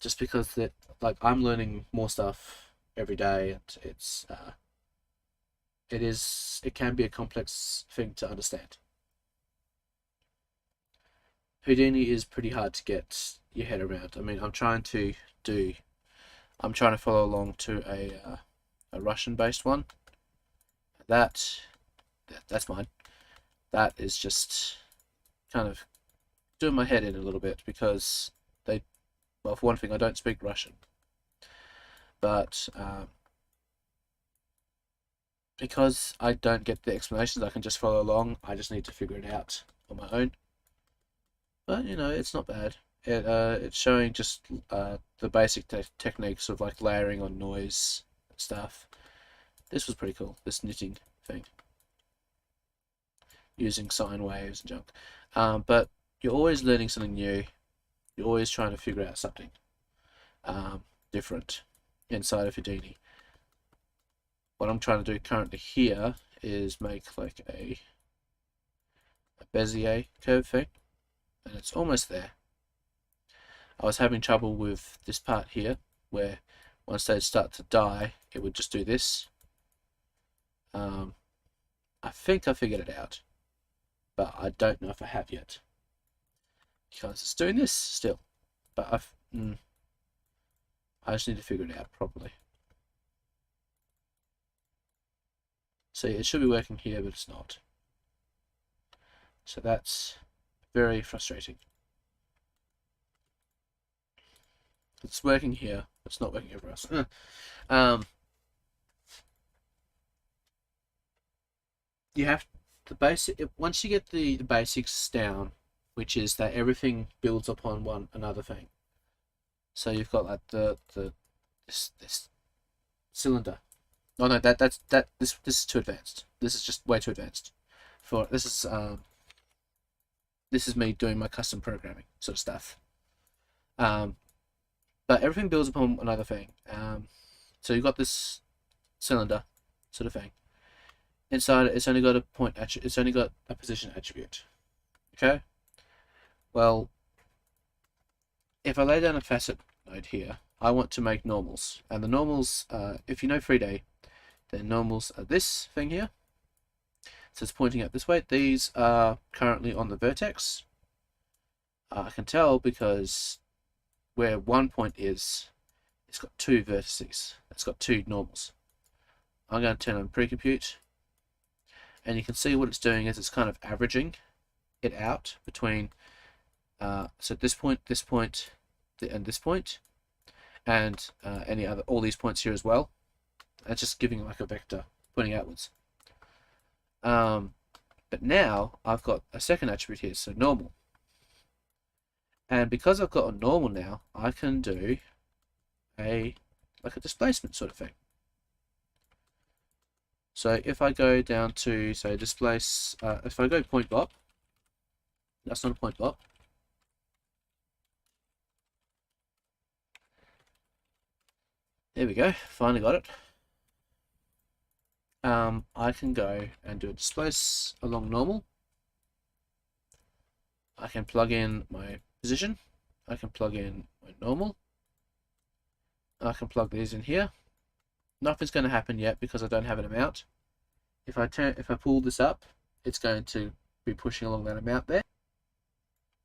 [SPEAKER 1] just because that, like, I'm learning more stuff every day, and it can be a complex thing to understand. Houdini is pretty hard to get your head around. I mean, I'm trying to follow along to a Russian-based one. That's mine. That is just kind of doing my head in a little bit, because well, for one thing, I don't speak Russian, but because I don't get the explanations, I can just follow along. I just need to figure it out on my own. But it's not bad. It's showing just the basic techniques of like layering on noise and stuff. This was pretty cool. This knitting thing, using sine waves and junk. But you're always learning something new. You're always trying to figure out something different inside of Houdini. What I'm trying to do currently here is make like a Bezier curve thing, and it's almost there. I was having trouble with this part here, where once they'd start to die, it would just do this. I think I figured it out, but I don't know if I have yet, because it's doing this still. But I just need to figure it out properly. So it should be working here, but it's not. So that's very frustrating. It's working here, it's not working everywhere else. You have the basic. Once you get the basics down, which is that everything builds upon one another thing. So you've got like this cylinder. Oh no, this is too advanced. This is just way too advanced. For this is me doing my custom programming sort of stuff. But everything builds upon another thing. So you've got this cylinder sort of thing. Inside it's only got a point attribute. It's only got a position attribute. Okay. Well, if I lay down a facet node here, I want to make normals, and the normals, if you know 3D, then normals are this thing here. So it's pointing out this way. These are currently on the vertex. I can tell because where one point is, it's got two vertices. It's got two normals. I'm going to turn on pre-compute, and you can see what it's doing is it's kind of averaging it out between so this point, and this point, and any other, all these points here as well. It's just giving like a vector pointing outwards. But now I've got a second attribute here, so normal. And because I've got a normal now, I can do like a displacement sort of thing. So if I go down to, say, displace, if I go point bop, that's not a point bop. There we go, finally got it. I can go and do a displace along normal. I can plug in my position. I can plug in my normal. I can plug these in here. Nothing's going to happen yet because I don't have an amount. If I pull this up, it's going to be pushing along that amount there.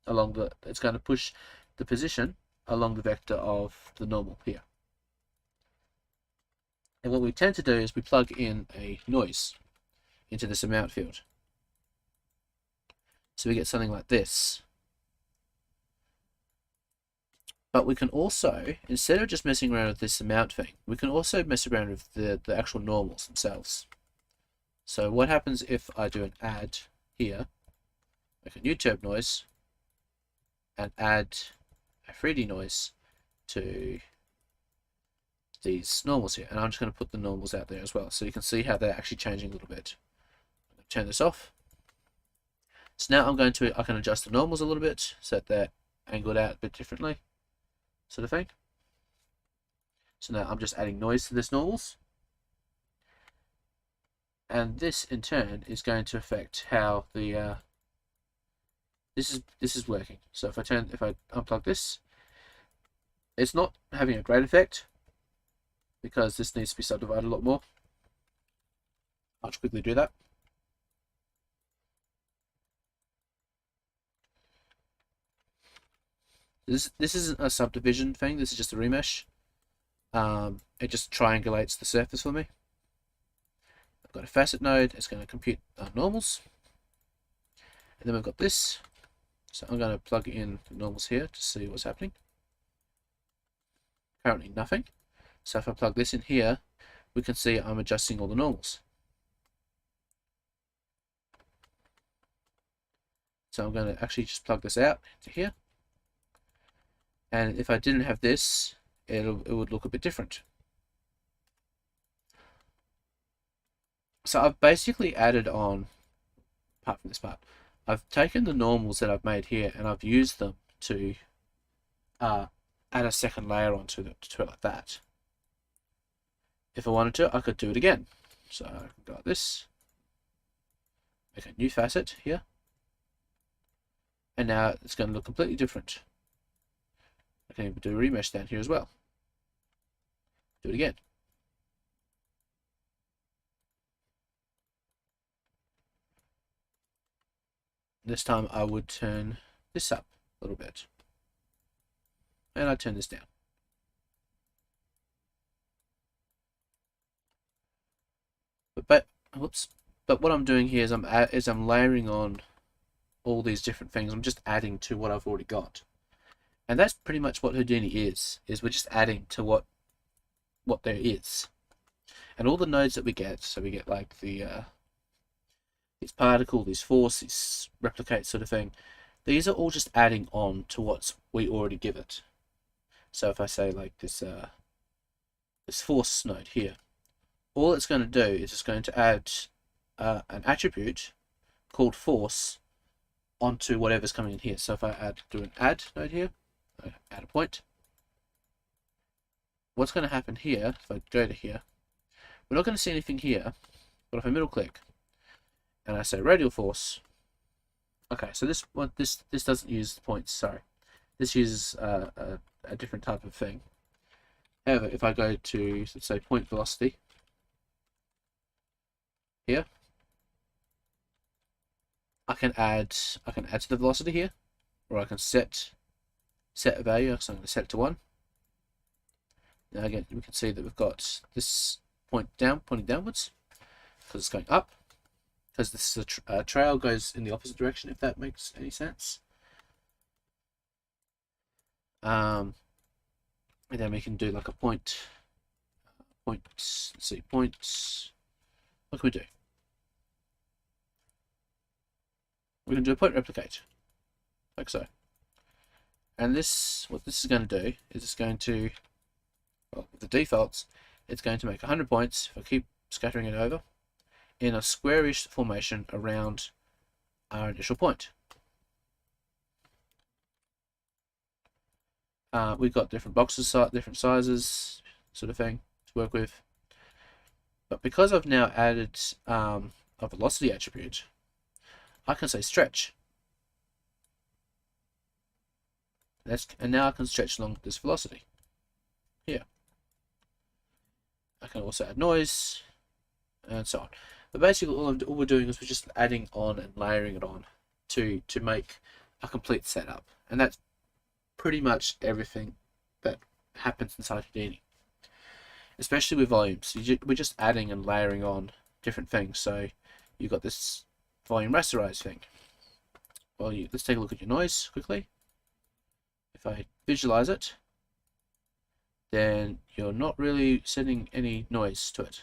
[SPEAKER 1] It's going to push the position along the vector of the normal here. And what we tend to do is we plug in a noise into this amount field. So we get something like this. But we can also, instead of just messing around with this amount thing, we can also mess around with the actual normals themselves. So what happens if I do an add here, make a new turb noise, and add a 3D noise to these normals here, and I'm just going to put the normals out there as well, so you can see how they're actually changing a little bit. I'm going to turn this off. So now I can adjust the normals a little bit so that they're angled out a bit differently, sort of thing. So now I'm just adding noise to this normals, and this in turn is going to affect how the this is working. So if I unplug this, it's not having a great effect, because this needs to be subdivided a lot more. I'll just quickly do that. This isn't a subdivision thing, this is just a remesh. It just triangulates the surface for me. I've got a facet node, it's going to compute normals. And then we've got this. So I'm going to plug in the normals here to see what's happening. Currently nothing. So if I plug this in here, we can see I'm adjusting all the normals. So I'm going to actually just plug this out to here. And if I didn't have this, it would look a bit different. So I've basically added on, apart from this part, I've taken the normals that I've made here and I've used them to add a second layer onto it like that. If I wanted to, I could do it again. So I can go like this, make a new facet here, and now it's going to look completely different. I can even do a remesh down here as well. Do it again. This time I would turn this up a little bit, and I'd turn this down. But whoops. But what I'm doing here is I'm layering on all these different things. I'm just adding to what I've already got. And that's pretty much what Houdini is we're just adding to what there is. And all the nodes that we get, so we get like the this particle, this force, this replicate sort of thing, these are all just adding on to what we already give it. So if I say like this this force node here, all it's going to do is it's going to add an attribute called force onto whatever's coming in here. So if I do an add node here, I add a point. What's going to happen here, if I go to here, we're not going to see anything here, but if I middle click and I say radial force, okay, so this doesn't use points, sorry. This uses a different type of thing. However, if I go to, let's say, point velocity here, I can add to the velocity here, or I can set a value. So I'm going to set it to 1. Now again, we can see that we've got this pointing downwards because it's going up. Because this is a trail goes in the opposite direction, if that makes any sense. And then we can do like a point. Let's see, points. What can we do? We can do a point replicate, like so. And this, what this is going to do is it's going to, well, with the defaults, it's going to make 100 points if I keep scattering it over in a squarish formation around our initial point. We've got different boxes, different sizes, sort of thing to work with. But because I've now added a velocity attribute, I can say stretch. And now I can stretch along this velocity here. I can also add noise and so on. But basically all we're doing is we're just adding on and layering it on to make a complete setup. And that's pretty much everything that happens inside Houdini. Especially with volumes. We're just adding and layering on different things. So you've got this volume rasterize thing. Well, let's take a look at your noise quickly. If I visualize it, then you're not really setting any noise to it.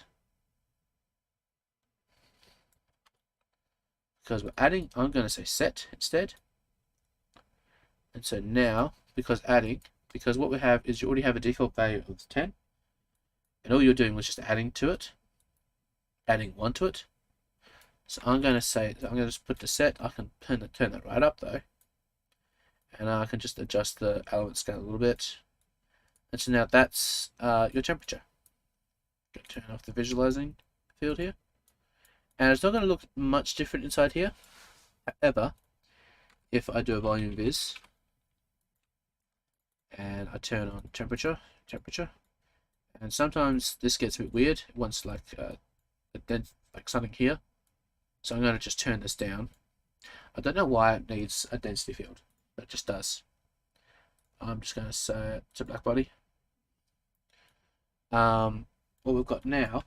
[SPEAKER 1] Because we're adding, I'm going to say set instead. And so now, because what we have is you already have a default value of 10. And all you're doing was just adding to it, adding 1 to it. So I'm going to just put the set. I can turn that right up though. And I can just adjust the element scale a little bit. And so now that's your temperature. Turn off the visualizing field here. And it's not going to look much different inside here. However, if I do a volume viz and I turn on temperature, and sometimes this gets a bit weird. It wants like something here. So I'm going to just turn this down. I don't know why it needs a density field, but it just does. I'm just going to say it's a black body. What we've got now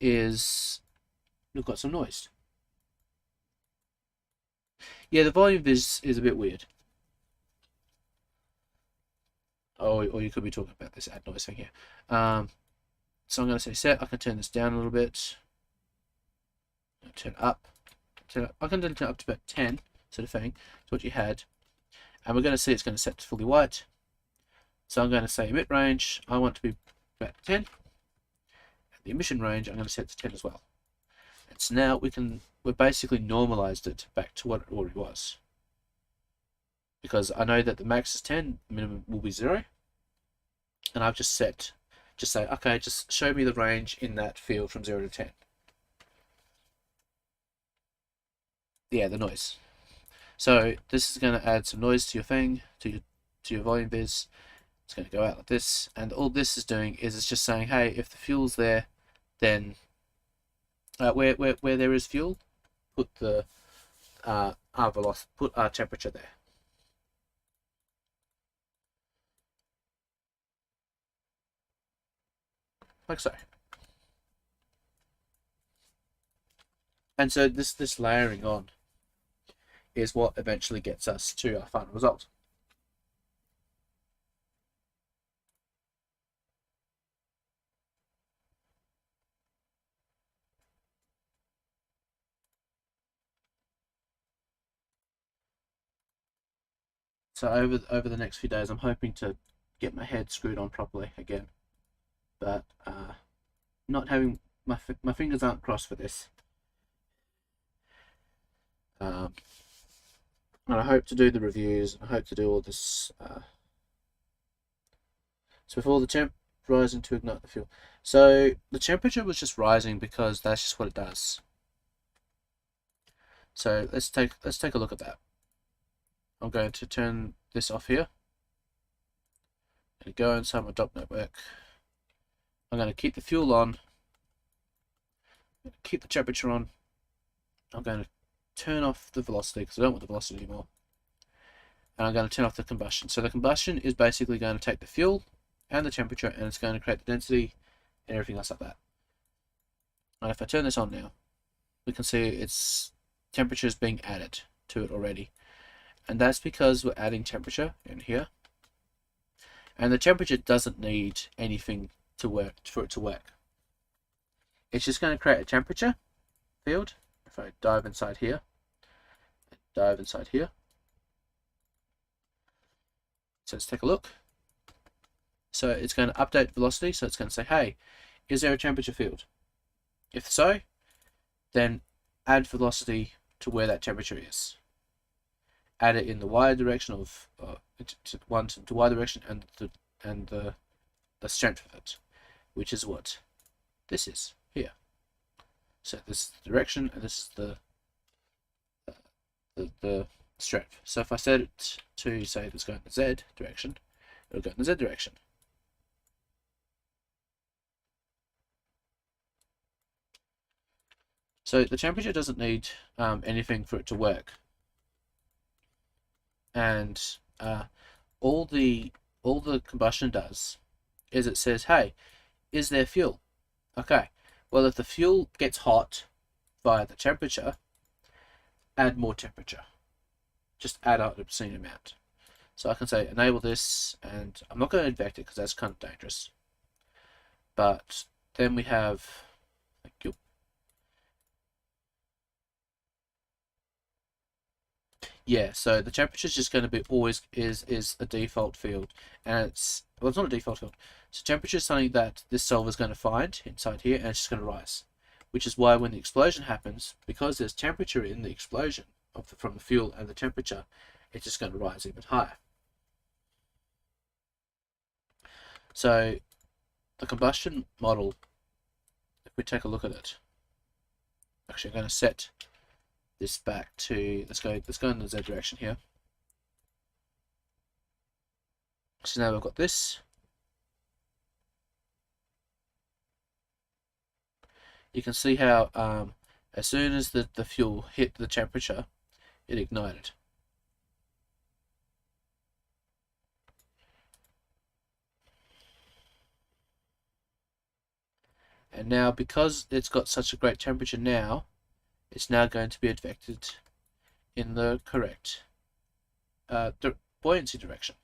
[SPEAKER 1] is we've got some noise. Yeah, the volume viz is a bit weird. Or you could be talking about this add noise thing here. So I'm going to say set. I can turn this down a little bit. Turn it up. I can turn it up to about 10, sort of thing. That's what you had. And we're going to see it's going to set to fully white. So I'm going to say emit range. I want to be about 10. And the emission range I'm going to set to 10 as well. And so now we've basically normalized it back to what it already was. Because I know that the max is 10, the minimum will be 0. And I've just say, okay, just show me the range in that field from 0 to 10. Yeah, the noise. So this is going to add some noise to your thing, to your volume viz. It's going to go out like this, and all this is doing is it's just saying, hey, if the fuel's there, then where there is fuel, put the our velocity, put our temperature there. Like so. And so this layering on is what eventually gets us to our final result. So over the next few days, I'm hoping to get my head screwed on properly again, but not having my fingers aren't crossed for this. And I hope to do the reviews. I hope to do all this. So before the temp rising to ignite the fuel. So the temperature was just rising because that's just what it does. So let's take a look at that. I'm going to turn this off here and go inside my dock network. I'm going to keep the fuel on, keep the temperature on. I'm going to turn off the velocity because I don't want the velocity anymore. And I'm going to turn off the combustion. So the combustion is basically going to take the fuel and the temperature, and it's going to create the density and everything else like that. And if I turn this on now, we can see its temperature is being added to it already. And that's because we're adding temperature in here. And the temperature doesn't need anything to work for it to work. It's just going to create a temperature field. If I dive inside here, so let's take a look. So it's going to update velocity. So it's going to say, hey, is there a temperature field? If so, then add velocity to where that temperature is. Add it in the y direction of to y direction and the strength of it, which is what this is here. So this is the direction, and this is the strength. So if I set it to say it's going in the z direction, it'll go in the z direction. So the temperature doesn't need anything for it to work, and all the combustion does is it says, hey, is there fuel? Okay, well, if the fuel gets hot via the temperature, add more temperature. Just add an obscene amount. So I can say enable this, and I'm not going to infect it because that's kind of dangerous. But then we have, thank you. Yeah, so the temperature is just going to be always is a default field, and it's not a default field. So temperature is something that this solver is going to find inside here, and it's just going to rise, which is why when the explosion happens, because there's temperature in the explosion from the fuel and the temperature, it's just going to rise even higher. So the combustion model, if we take a look at it, actually I'm going to set this back to, let's go in the Z direction here. So now we've got this. You can see how as soon as the fuel hit the temperature, it ignited. And now, because it's got such a great temperature now, it's now going to be advected in the correct buoyancy direction.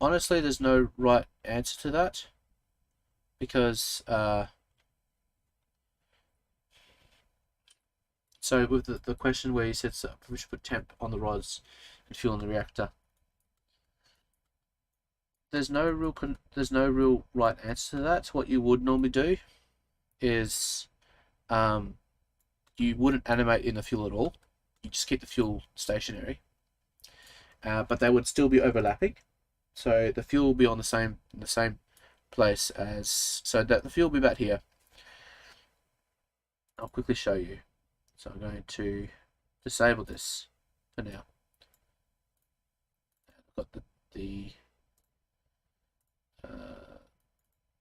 [SPEAKER 1] Honestly, there's no right answer to that, because so with the question where you said we should put temp on the rods and fuel in the reactor, there's no real right answer to that. What you would normally do is you wouldn't animate in the fuel at all. You just keep the fuel stationary, but they would still be overlapping. So the fuel will be on the same place as, so that the fuel will be about here. I'll quickly show you. So I'm going to disable this for now. I've got the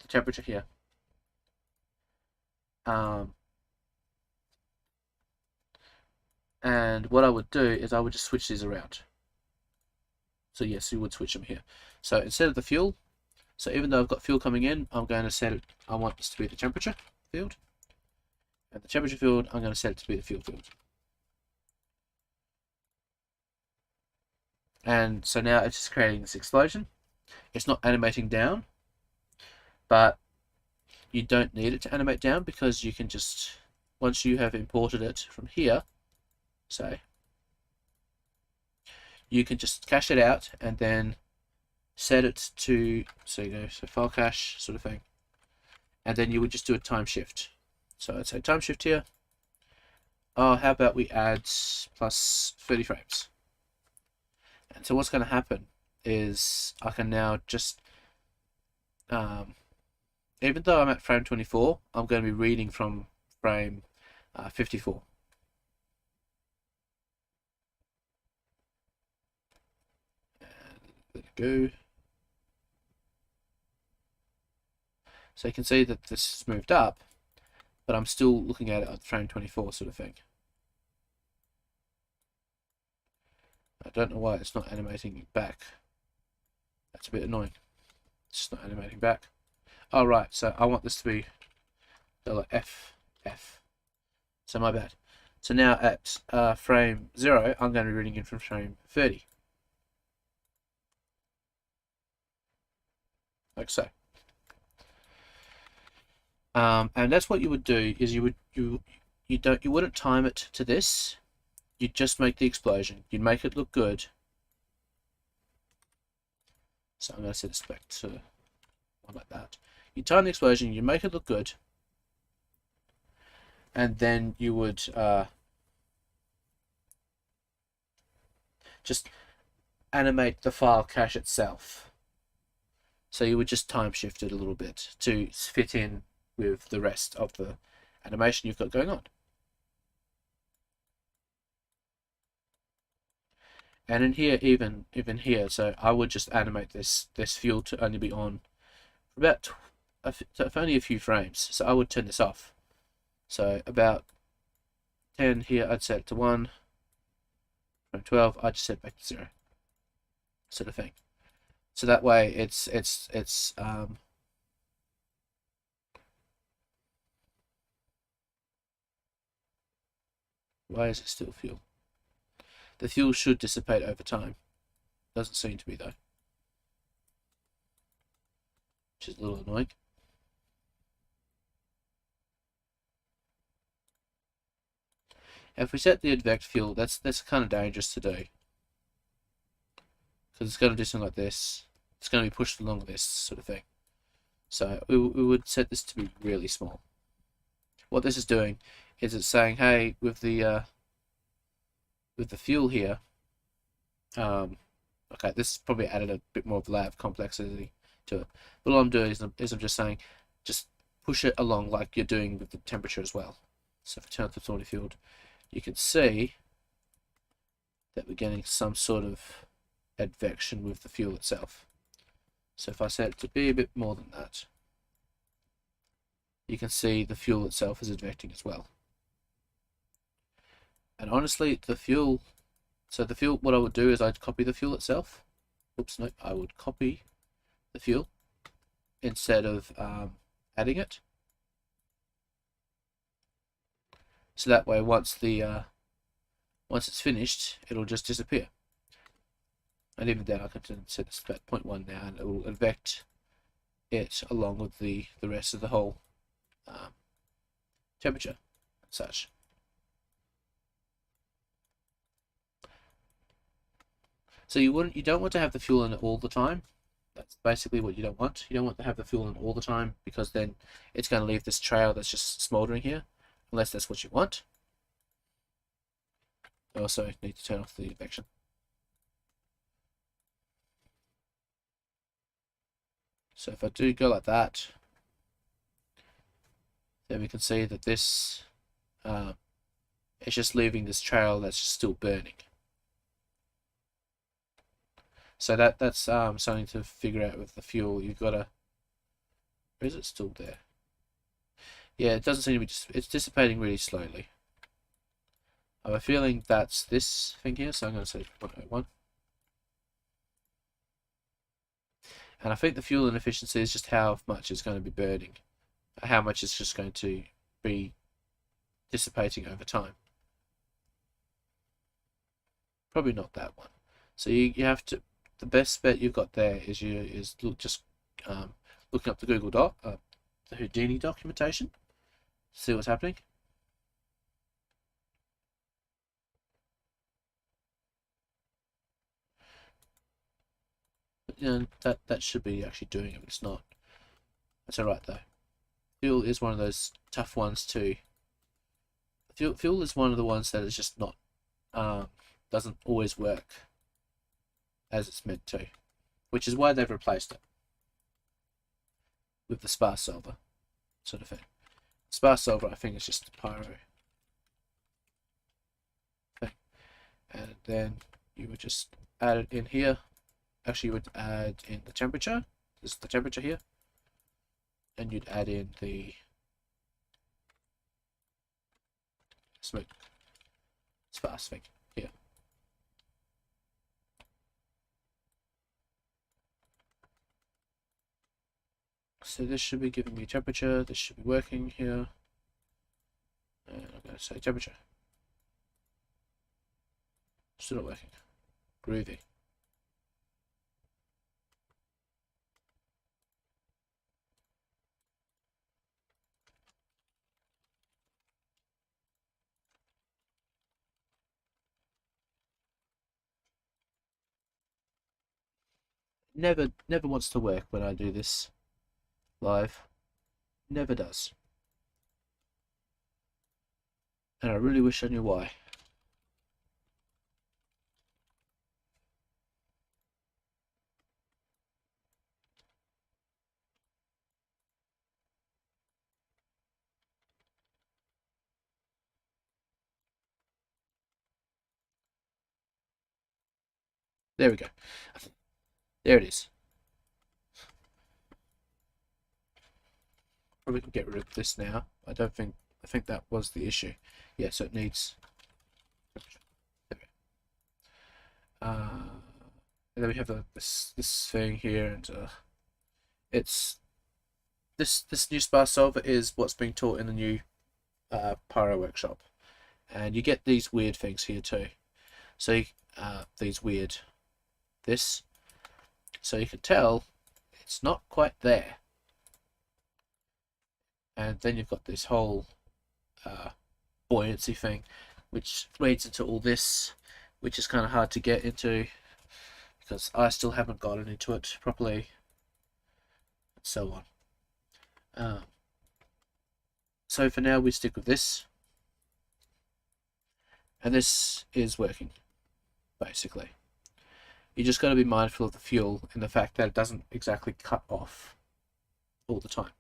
[SPEAKER 1] temperature here. And what I would do is I would just switch these around. So yes, you would switch them here. So instead of the fuel, so even though I've got fuel coming in, I'm going to set it, I want this to be the temperature field. And the temperature field, I'm going to set it to be the fuel field. And so now it's just creating this explosion. It's not animating down, but you don't need it to animate down because you can just, once you have imported it from here, say, you can just cache it out and then set it to, so you go, so file cache sort of thing. And then you would just do a time shift. So I'd say time shift here. Oh, how about we add plus 30 frames? And so what's going to happen is I can now just, even though I'm at frame 24, I'm going to be reading from frame 54. And let it go. So you can see that this has moved up, but I'm still looking at it at frame 24 sort of thing. I don't know why it's not animating back. That's a bit annoying. It's not animating back. Oh, right, so I want this to be $F. So my bad. So now at frame 0, I'm going to be reading in from frame 30. Like so. And that's what you would do, is you wouldn't time it to this. You'd just make the explosion. You'd make it look good. So I'm going to set this back to one like that. You time the explosion, you make it look good, and then you would just animate the file cache itself. So you would just time shift it a little bit to fit in with the rest of the animation you've got going on. And in here, even here, so I would just animate this fuel to only be on for about only a few frames. So I would turn this off. So about 10 here, I'd set it to 1. From 12, I'd just set it back to 0, sort of thing. So that way, it's why is it still fuel? The fuel should dissipate over time. Doesn't seem to be though, which is a little annoying. If we set the advect fuel, that's kind of dangerous to do, because it's going to do something like this. It's going to be pushed along this sort of thing. So we would set this to be really small. What this is doing is it's saying, hey, with the fuel here, okay, this probably added a bit more of lab complexity to it. But all I'm doing is I'm just saying, just push it along like you're doing with the temperature as well. So if I turn off the thorny field, you can see that we're getting some sort of advection with the fuel itself. So if I set it to be a bit more than that, you can see the fuel itself is advecting as well. And honestly, the fuel, so the fuel, what I would do is I'd copy the fuel itself. Oops, no, I would copy the fuel instead of adding it. So that way, once it's finished, it'll just disappear. And even then, I can set this at 0.1 now, and it will advect it along with the rest of the whole temperature and such. So you don't want to have the fuel in it all the time. That's basically what you don't want. You don't want to have the fuel in all the time, because then it's going to leave this trail that's just smoldering here, unless that's what you want. I also need to turn off the advection. So if I do go like that, then we can see that this it's just leaving this trail that's still burning. So that's something to figure out with the fuel. You've got to, or is it still there? Yeah, it doesn't seem to be, it's dissipating really slowly. I have a feeling that's this thing here, so I'm going to say 0.01. And I think the fuel inefficiency is just how much it's going to be burning, how much it's just going to be dissipating over time. Probably not that one. So you have to, the best bet you've got there is just looking up the the Houdini documentation, see what's happening. That should be actually doing it, but it's not. That's alright though. Fuel is one of those tough ones too. Fuel is one of the ones that is just not doesn't always work as it's meant to, which is why they've replaced it with the sparse solver sort of thing. Sparse solver, I think, is just a pyro thing, and then you would just add it in here. Actually, you would add in the temperature. This is the temperature here, and you'd add in the smoke sparse thing here. So this should be giving me temperature. This should be working here. And I'm going to say temperature. Still not working. Groovy. Never wants to work when I do this live. Never does. And I really wish I knew why. There we go. There it is. Probably can get rid of this now. I think that was the issue. Yeah, so it needs. There we go. And then we have this thing here, and it's this new sparse solver is what's being taught in the new Pyro workshop, and you get these weird things here too. So these weird this, so you can tell it's not quite there. And then you've got this whole buoyancy thing, which leads into all this, which is kind of hard to get into because I still haven't gotten into it properly, and so on. So for now we stick with this, and this is working basically. You just got to be mindful of the fuel and the fact that it doesn't exactly cut off all the time,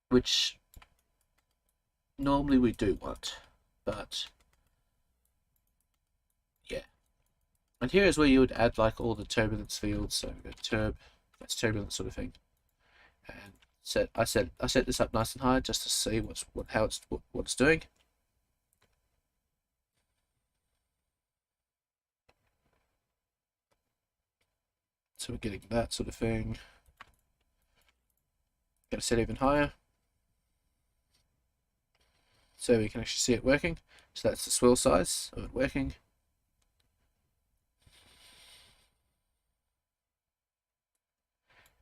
[SPEAKER 1] which normally we do want, but yeah. And here is where you would add like all the turbulence fields. So we go that's turbulence sort of thing, and I set this up nice and high just to see what it's doing. So we're getting that sort of thing. Going to set even higher, so we can actually see it working. So that's the swirl size of it working.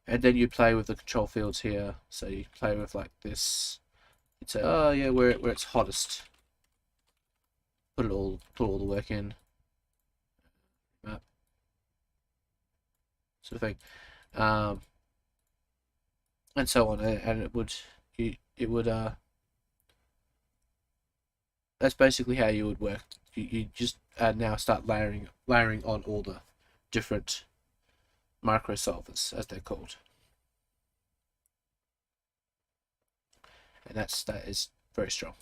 [SPEAKER 1] And then you play with the control fields here. So you play with like this. You'd say, oh yeah, where it's hottest. Put all the work in. Map. Sort of thing. And so on. And it would that's basically how you would work. You just now start layering on all the different micro solvers, as they're called, and that is very strong.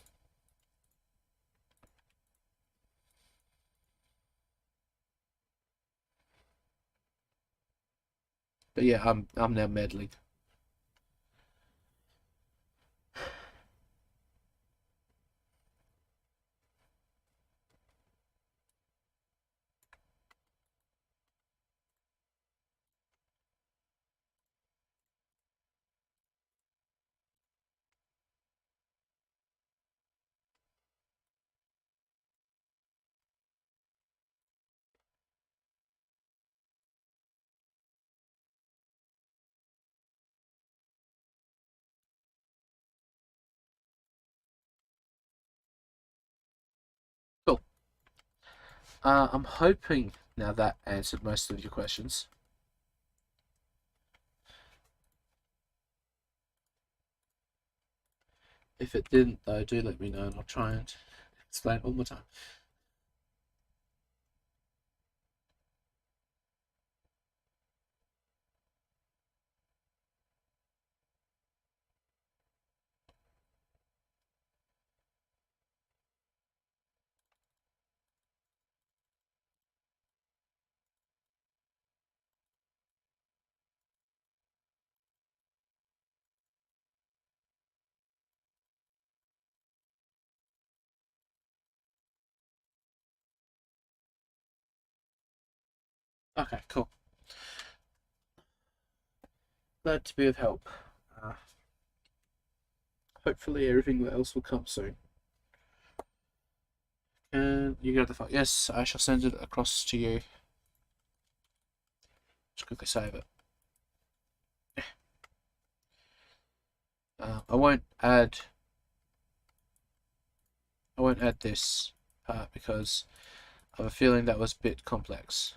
[SPEAKER 1] But yeah, I'm now meddling. I'm hoping now that answered most of your questions. If it didn't, though, do let me know and I'll try and explain it one more time. Okay, cool. Glad to be of help. Uh, Hopefully everything else will come soon. And you got the file. Yes, I shall send it across to you. Just quickly save it. I won't add this part because I have a feeling that was a bit complex,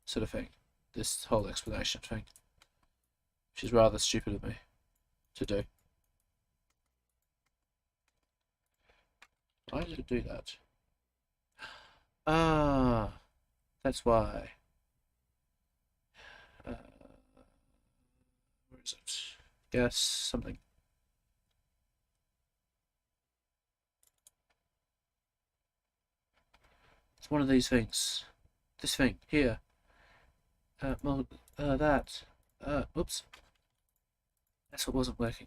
[SPEAKER 1] sort of thing. This whole explanation thing, which is rather stupid of me to do. Why did it do that? Ah, that's why. Where is it? Gas something. It's one of these things. This thing here. Well, that. Oops. That's what wasn't working.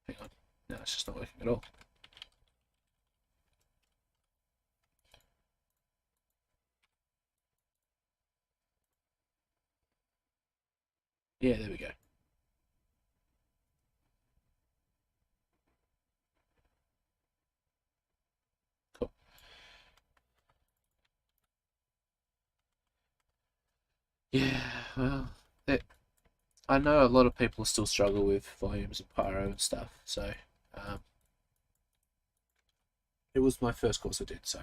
[SPEAKER 1] Hang on. No, it's just not working at all. Yeah, there we go. Cool. Yeah, well, I know a lot of people still struggle with volumes and pyro and stuff, so um, it was my first course I did, so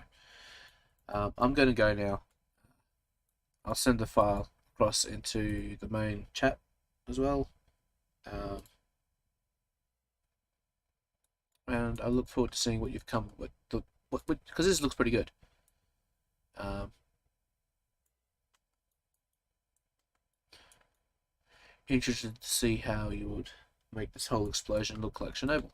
[SPEAKER 1] I'm going to go now. I'll send the file across into the main chat as well. And I look forward to seeing what you've come with. Because this looks pretty good. Interested to see how you would make this whole explosion look like Chernobyl.